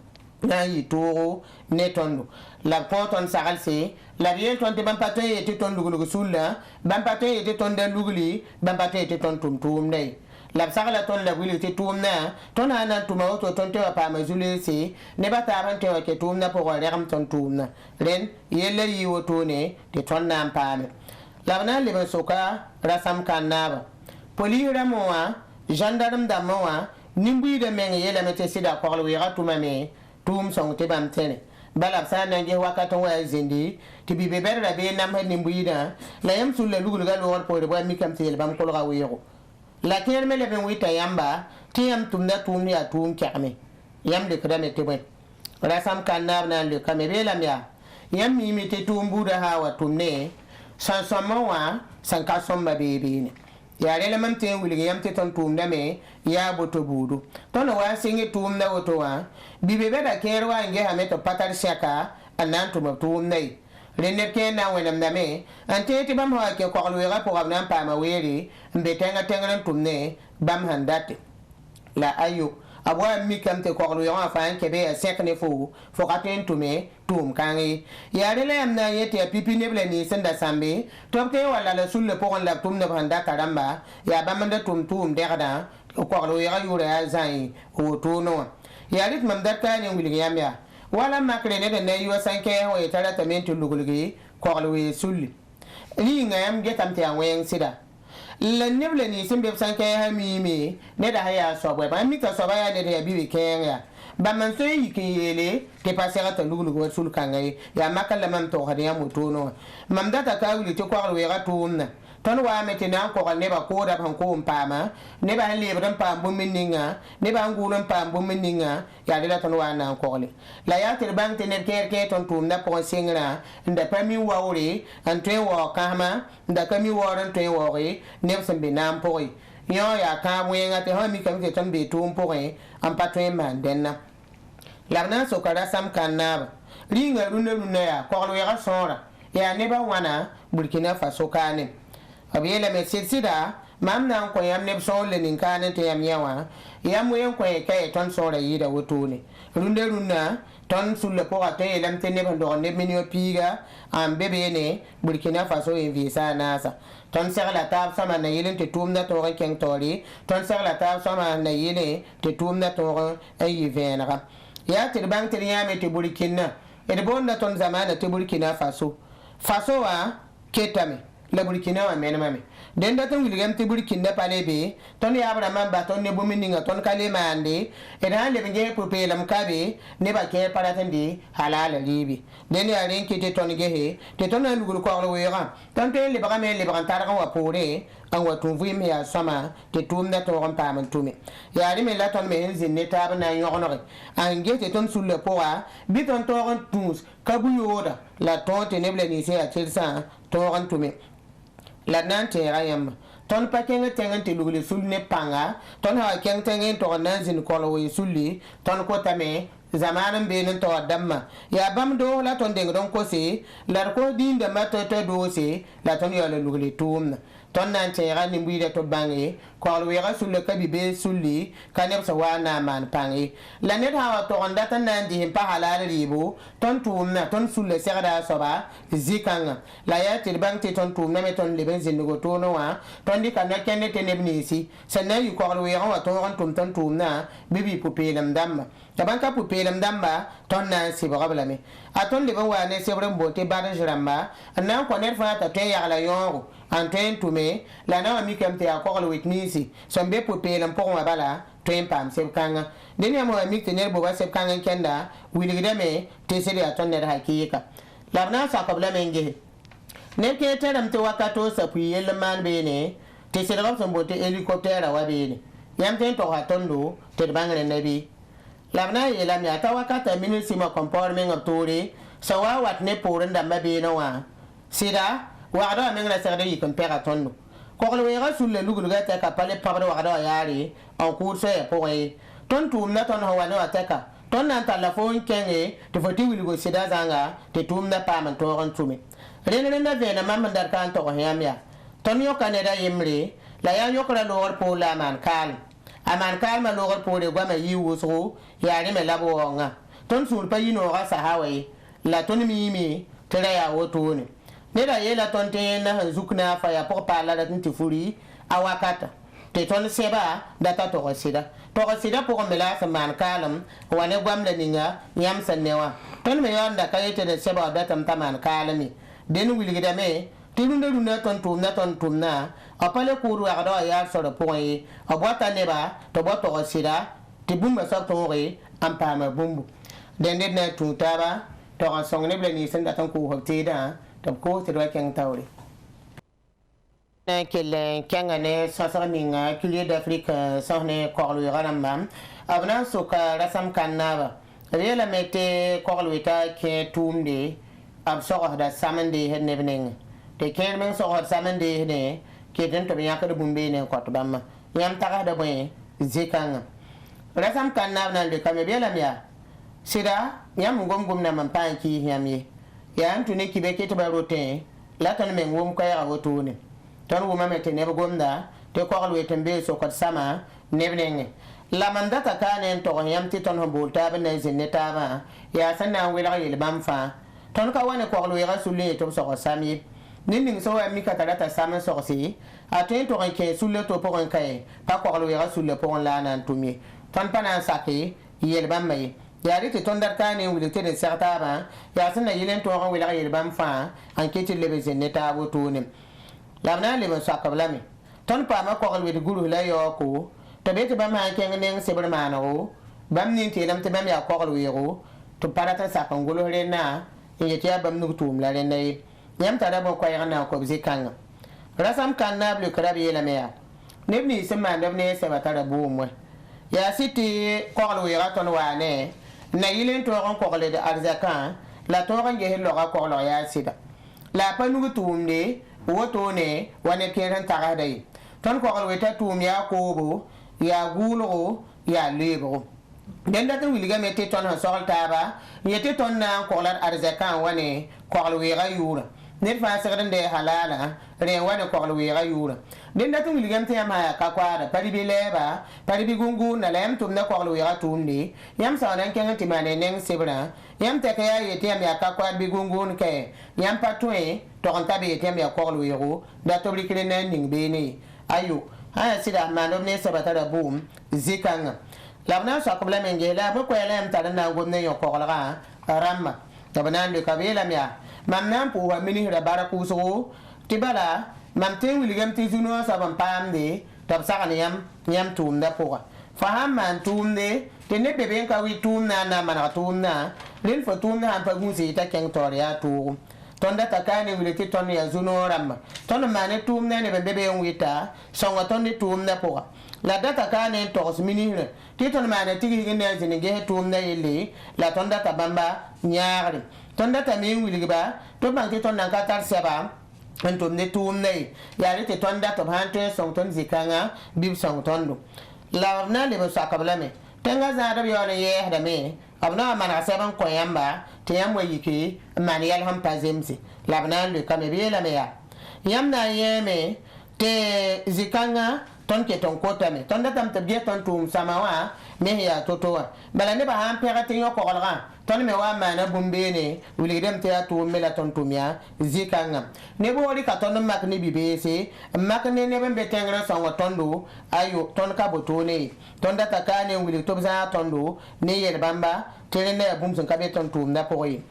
Speaker 1: na yi toro ne tondo la poton sagalse la bien ton te bam patoy te ton lugulu sulla bam patoy te ton de luguli bam patoy te ton tum nei la sagala ton la wili te tum na ton ana tuma auto ton te pa ma zule se ne ba ta ran te ke tum na pour ram ton tum na ren yelle yi woto ne te ton na pame la na le soka rasam kanaba poli ramoa gendarme da moa nimbi de men yele mete sida ko wi ratuma me tum song te bam tene bala sa na je wakato wa zindi ti bi be berda be nam nimbi da la yam sulle lugul ga lo por bo mi kam tel bam ko ga wiro la ker me le ben wita yamba ti yam tum da tum ya tum kyame yam de kra me te ben rasam kanab na le kamere lam ya yam mi mi te tum buda hawa tum ne san somawa san ka somba bebe ne ya rele mam te wuli yam te ton tum da me ya boto budu ton wa singi tum da woto wa bibe beda kerwa nge ha meto patar shaka anan tum tum nei rene ke na wenam da me ante te bam ha ke ko lu ga po na pa ma weri mbe tenga tenga tum ne bam handate la ayo abwa mi kam te ko lu ya fa en ke be sekne fo katen tume tum kangi ya rele am na yete pipi ne ble ni senda sambe to ke wala la sulle po la tum ne banda karamba ya bamanda tum tum de gada ko lu ya yure ya zai o to no ya rit mam datta ni wili yam ya wala makre ne ne yu sanke ho etara tamentu lugulgi ko lu sulli ni ngam getam te anwen sida la neble ni simbe sanke ha mi ne da haya so ba mi ta so ba ya ne ya bibi kenya ba man so yi ke yele te pasera ta lugulu sul kangai ya makalla mam to hadiya mutuno mam data ka wuli to ko lu ga tunna ton wa meti na ko ne ba ko da ban ko pama ne ba le bran pam bu minninga ne ba ngulon pam bu minninga ya de la ton wa na ko le la ya ter bang te ne ke ton tum na ko singra nda pami wa ore an te wa kama nda kami wa ran te wa ore ne sembe na mpoi yo ya ka wenga te ha mi kam ke ton be tum poi am patwe man denna la na so kara sam kanna ringa runna ya ko lo ya sora ya ne ba wana Burkina Faso kane abiyela me sida mam na ko yam ne so le nin kan te yam yawa yam wen ko e kay ton so ra yida wotuni runna ton sulle po ate lam te ne bando ne minio piga am bebe ne Burkina Faso en visa nasa ton ser la tab sama na yelen te tum na to ken tori ton ser la tab sama na yele te tum na to ay venra ya te bang te yame te Burkina e de bonna ton zamana te Burkina Faso wa ketame la Burkina wa menama den da ton wilgam te Burkina palebe ton ya abrama ba ton ne bumininga ton kale mande e da le nge popelam kabe ne ba ke paratandi halala libi den ya ren kite ton gehe te ton an gulu ko ro yega ton te le ba me le ba tar wa pore an wa tun vi me ya sama te tum na to ron pa man tume ya ri me la ton me en zinne tab na yogonore an ge te ton sulle poa bi ton to ron tous kabuyoda la ton te ne ble ni se a tirsa to ron tume la nante rayam ton pakenga tengen te lugule sulne panga ton ha keng tengen to nanzin kolo we sulli ton ko tame zamanan be nan to damma ya bam do la ton deng don ko se la ko din da mato to do se la ton yo le lugule tum ton nante rani mbuide to bangi ko we ga sulle kabi be sulli kanep sa wana man pangi la net ha to onda tan nandi him pa halal ribo ton tum na ton sulle serda soba zikanga la ya til bang te ton tum na me ton leben zingo to no wa ton di kan kenne te nebnisi sanna yu ko we ga to ton tum na bibi pupelam damma tabanka pupelam damba ton na sibra blame aton leben wa ne sebren bote bada jiramba nan ko net fa ta te ya la yoro anten tume la na mi kam te akol witnesi sombe pupelam po ma bala twen pam seb kanga deni amo mi te ne bo ba seb kanga kenda wiligde me te sedi aton ne hakika labna sa kabla menge ne ke teram te wakato sa puyel man bene te sedi ram sombo te helicopter wa bene yam ten to hatondo te bangre nabi labna yela mi ata wakata minisi ma comportement of tori so wa wat ne poren da mabeno wa sida wagda mengra sagda yikan pega tonno ko le wega sulle lugul ga ta ka pale pabra wagda yaari en cours e pour ton tum na ton hawana ataka ton nan telefon kenge to foti wilgo sida zanga te tum na pa man to ron tumi rene na vena mam dar kan to yamya ton yo kaneda yimri la ya nyokra lor po la man kal aman kal ma lor po de gwa ma yiwuso yaari me labo nga ton sul pa yino ga sahawe la ton mi tere ya woto ne da yela ton te na zukna fa ya pour parler da tinti furi awakata te ton seba data to sida pour me la man kalam wane gwam la ninga yam sannewa ton me yonda kayete de seba data man kalami den wilgida me tilunde duna ton tumna apale kuru agda ya so de point abwata neba to boto sida ti bumba so to re ampama bumbu den na tutaba to song ne bleni sen datan ku hoktida to ko te do ken tawri kelen kengane sasara minga kulier d'Afrique sahne korlu ranam abna soka rasam kanaba rela mete korlu ta ke tumde ab soro da samande hedne benen te ken men soro samande ne ke den to yakade bumbe ne ko to bamma yam taga da boy zikanga rasam kanaba nan de kamebela miya sida yam gom na man panki yamye ya antune kibeke to barote latan men wom ko ya wotone ton wuma mete ne gomda te ko alwe tembe so ko sama nebnenge la mandata kanen to yam ti ton bolta be ne zineta ba ya sanna wela yel bamfa ton ka wane ko alwe rasuli to so sami nin so mi ka data sama so si aten to ke sulle to pour un kay pa ko alwe rasuli pour la nan tumi ton pana saki yel bamay ya rite ton dar kanen wile te de certa ba ya sanna yelen to ran wela yel bamfa en keti le be zineta wotone labna le sakalami ton pa ma ko alwe guru la yoko to bete ba ma ken nen sebr manaro bam nin te lam te bam ya ko alwe ro to parata sakangolo rena yete ya bam nutum la rena yam tara bo ko yana ko bizikanga rasam kanna blu krabi la meya nebni sema ndabne seba tara bo mo ya siti ko alwe ra ton wane na yilen to ron ko le de arzakan la to ron ge lo ga ko lo ya sida la pa nutum de woto ne wane keren taga dai ton ko alwe ta tum ya kobo ya gulo ya lebo den da tan wiliga mete ton ha sol taba yete ton na ko lar arzakan wane ko alwe ga yura ne fa sagran de halala re wane ko alwe ga yura den da tan wiliga mete ma ka kwara pari bi leba pari bi gungu na lem tum na ko alwe ga tum ni yam sa nan ken timane nen sebra yam te ka yete am ya ka kwara bi gungu ke yam patwe to kan tabe tem ya ko alwe da to blikre nan ning bene ayo ha sida manom ne sabata da boom zikanga labna so ko blame ngela ba ko elam ta na gomne yo ko la ramma to banan de kabela miya mam nan pu wa mini da baraku so tibala mam te wiligam ti zuno sa bam pamde tab sa yam tum da po faham man tum de te ne bebe ka wi tum na mana tum na len fo tum na pa gusi ta ken toria tu tonda takane wileti ton ya zuno ram ton mane tum ne bebe wita songa ton ni tum na po la data kane to minire ti ton mane tigi ne zini ge tum na yele la ton data bamba nyaare ton data mi wiliba to ban ti ton na ka tar seba en tum ne tum ne ya ri ti ton data hante song ton zikanga bib song ton do la na le ba sakabla me tenga za da yo ne ye da me abna mana saban ko yamba te yamwa yiki mani yal ham pazemsi labna le kamebe la meya yamna yeme te zikanga ton ke ton kota me ton datam te biya ton tum samawa me ya totowa bala ne ba han pera te yo ko golga ton me wa mana bumbene wuli dem te atu me la ton tumya zikanga ne bo ri ka ton mak ni bibese mak ne ne be tengra songo tondo ayo ton ka botone ton data kane wuli to za tondo ne yer bamba tene ne bum sun ka be ton tum na poyi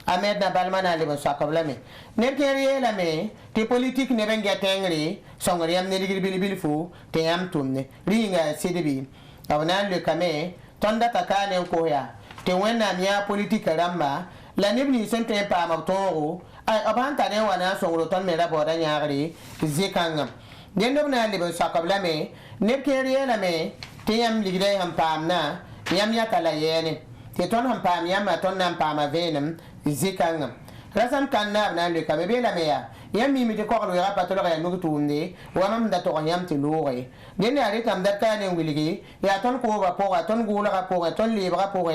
Speaker 1: Ahmed na balmana le so akablame ne keriye la me te politique ne benga tengri songri am ne digri bil fu te am tumne ringa cdb awna le kame tonda takane ko ya te wena miya politique ramba la ne bi sente pa ma tongo ay abanta ne wana songro ton me raboda nyaari zikanga den do na le so akablame ne keriye la me te yam ligre ham pamna yam ya kala yene te ton ham pam yam ton nam pam venem zikanga rasam kan na na le ka be la me ya mi mi te ko ro ya patolo ya nugu tumne wa mam da to yam te lore den ya re tam da ka ne wiligi ya ton ko ba po ton gula ka po ton le ba po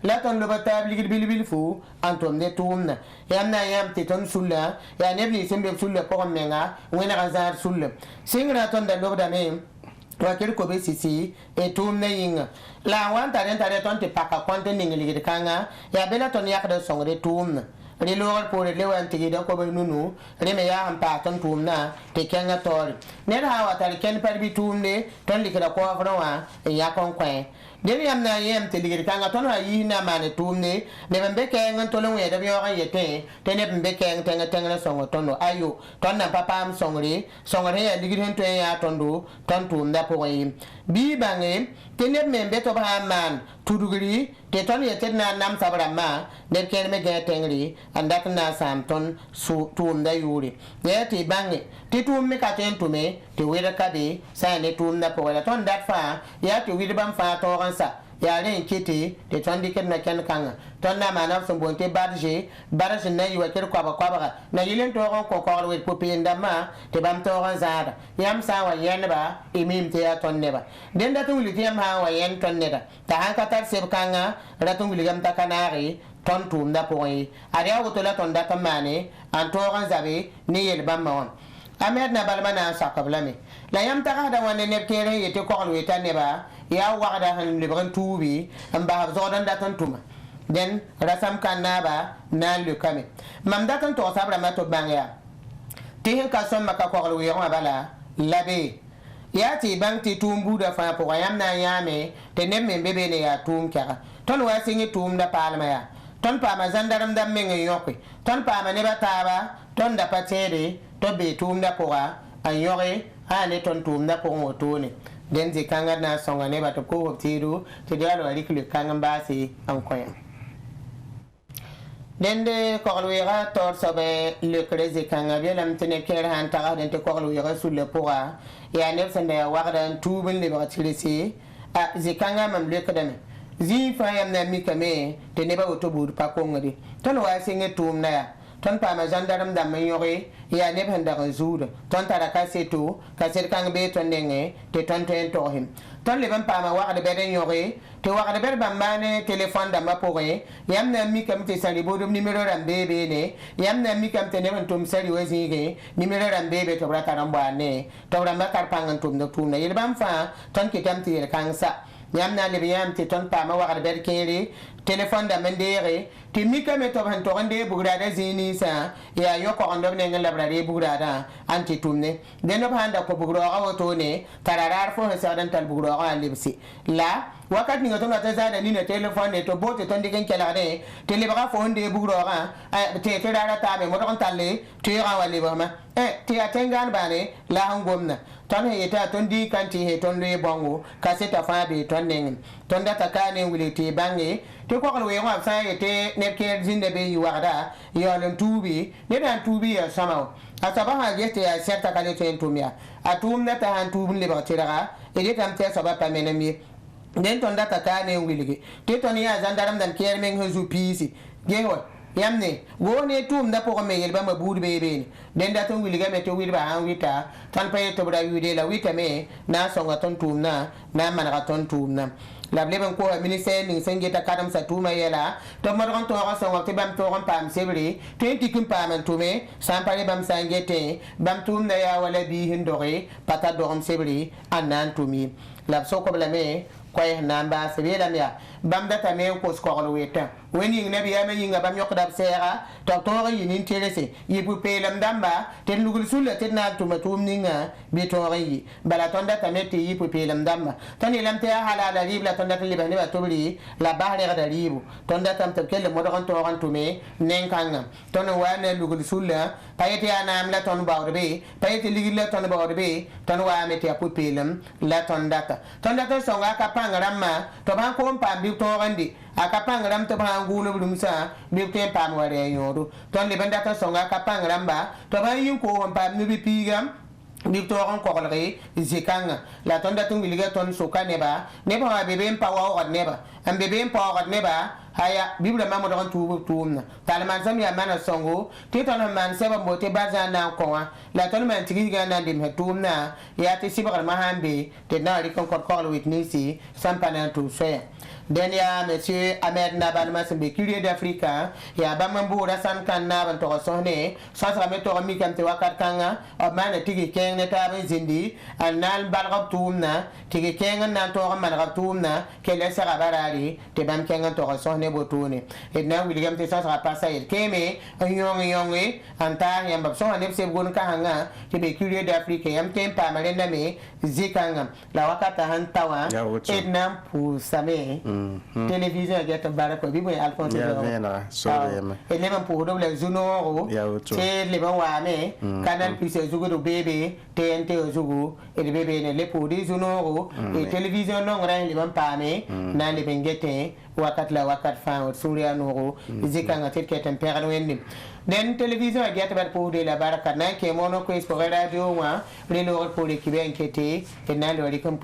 Speaker 1: la ton lo ba tabli bil fu antom de tumna yam na yam te ton sulla ya ne bi sembe sulla po menga wena ga zar sulla singra ton da lo da me wa kel ko be sisi e tumna yinga la wan ta ton te paka kwante ningili kanga ya bela ton yak da songre tumna ri logal pore le wan tigi da ko be nunu ri me ya am pa ton tumna te kenga tor ne ha wa tar ken par bi tumne ton likira ko afrowa e ya kon kwen den yam na yem te ligir kanga ton ha yi na mane tumne ne be kenga to lo we da bi wa yete te ne be kenga tenga songo tono ayo ton na papa am songre ya ligir hen to ya tondo ton tumda po yi bi bange te ne me be to ba man tudugri te ton yete na nam sabra ma ne ken me ge tengri andat na sam ton su tumda yuri ne te bange te tum me ka ten tume te wera ka be sa ne tumda po la ton dat fa ya te wir bam fa to sa ya ne kiti te ton diket na ken kanga ton na mana so bonte barje na yiwa ker kwa ba na yilen to ko ko we ko pinda ma te bam to zada yam sa wa yen ba imim te ya ton ne ba den da tuli te ma wa yen ton ne da ta han ka tar seb kanga ratung ligam ta kanari ton tum da poyi ari awu to la ton da tamane an to zabe ni yel bam ma on amed na balma na sakablame la yam ta da wane ne kere yete ko alwe ta ne ba ya wada han libran tubi am ba zo dan da ton tuma den rasam kan na ba na le kame mam da ton to sabra ma to bangya ti hen ka som maka ko alwe ma bala labe ya ti bang ti tumbu da fa po yam na yame te ne me bebe ne ya tum kya ton wa singi tum da palma ya ton pa ma zandaram dam me yoki ton pa ma ne bataba ton da patere to be tum da poa ayore ale ton tum da po ngotone den je kanga na songa ne ba to ko tiru te dialo ari kle kanga basi an koya den de ko wera tor sobe le kreze kanga belam tene ker han ta den te ko wera sul le poa ya ne sende wagda tubin le ba tilisi a je kanga mam le kadame zi fa yam na mi kame te ne ba otobur pa ko ngadi ton wa singe tum na ya ton pa ma gendarme da men yore ya ne ban da zuuda ton tara ka seto ka ser kan be ton nenge te ton ten to him ton le ban pa ma wa de be den yore te wa de be ban mane téléphone da ma pore yam na mi kam te sali bodum numéro ram bebe ne yam na mi kam te ne ban tum sali wazige numéro ram bebe to bra karam ba ne to ram ba kar pangan tum do tum na yel ban fa ton ki tam te kan sa yam na le yam te ton pa ma wa de be kere téléphone da mendere ti mika me to han to ande bugrada zini sa ya yo ko ando ne ngala brade bugrada anti tumne den no handa ko bugro awo to ne tararar fo sa dan tal bugro a libsi la wakat ni ngato ngata za da ni ne téléphone ne to bote ton digen kala de tele bra fo ande bugro a te te dara ta be mo don talle ti ra wali ba ma ti atengan bane la hangomna ton he ta ton di kanti he ton le bongo kaseta fa be ton nen ton data kane wili ti bangi to ko ko we wa sa yete ne ke zinde be yuwada yo len tubi ne dan tubi ya sama asaba ha yete ya serta kale to entumia atum na ta han tubun le ba tiraga e de tam te saba pa menemi den ton data kane wili te ton ya zandaram dan ker men hezu pisi geho yamne gone tum da po me yelba ma bud be be den da ton wiliga me to wilba han wita tan pay to bra wide la wita me na songa ton tum na man ton tum na la bleben ko ministère ni senge ta kadam sa tuma yela to mo ron to ko songa te bam to ron pam sebri te tikim pam tume sam pare bam sangete bam tum na ya wala bi hindore pata do ron sebri anan tumi la so ko blame koy namba sebela ya bam data me ko skoro weta weni nabi ya me yinga bam yokda sera to yinin terese yibu pelam damba ten lugul sulla ten na tuma tumninga bi tori bala ton data me te yibu pelam damba tan ilam te halala ribla ton data libani ba tobli la bahre ga ribu ton data tam kel mo don to ran tume nenkanga ton wana lugul sulla payete anam la ton bawde payete ligil la ton bawde ton wa me te apu pelam la ton data songa ka pangrama to ban ko pam bi to randi aka pangram to ban gulo bulumsa bi te pam ware yodo ton le banda ta songa ka pangramba to ban yin ko pam ni bi pigam bi to ron ko re zikanga la ton da tung biliga ton soka neba be ben pa wa neba am be ben pagat neba haya bibla mamu don tuumna talman sam ya mana songo ti ton man seba mote bazan na ko la ton man tigi ga nan dim tuumna ya ti sibal mahambe te na ri kon ko witnessi sampana tu se den ya monsieur Ahmed Naban Masembe curie d'Afrique ya bamambu rasan kan na ban to sohne sa sa me to mi kan te wakat kanga o man tigi ken ne ta ben zindi al nal balgab tuumna tigi ken nan to man gab tuumna ke le sa barari te bam ken to sohne botune et na William te sa passa il keme yongi anta yam bab so ne se gon ka hanga te be curie d'Afrique yam tempa malen na me zikanga la wakata hantawa et nam pour same télévision get barako bi boy Alphonse et les mêmes pour le Zuno c'est les bons wame canal plus Zugo bébé TNT Zugo et le bébé les pour des Zuno et télévision non ran les mêmes pame na les bengete wakat la wakat fa Souria Noro zikanga tet ketem pera wendim den télévision get bar pour de la baraka na ke mono ko radio wa le pour l'équipe enquêté et na le comme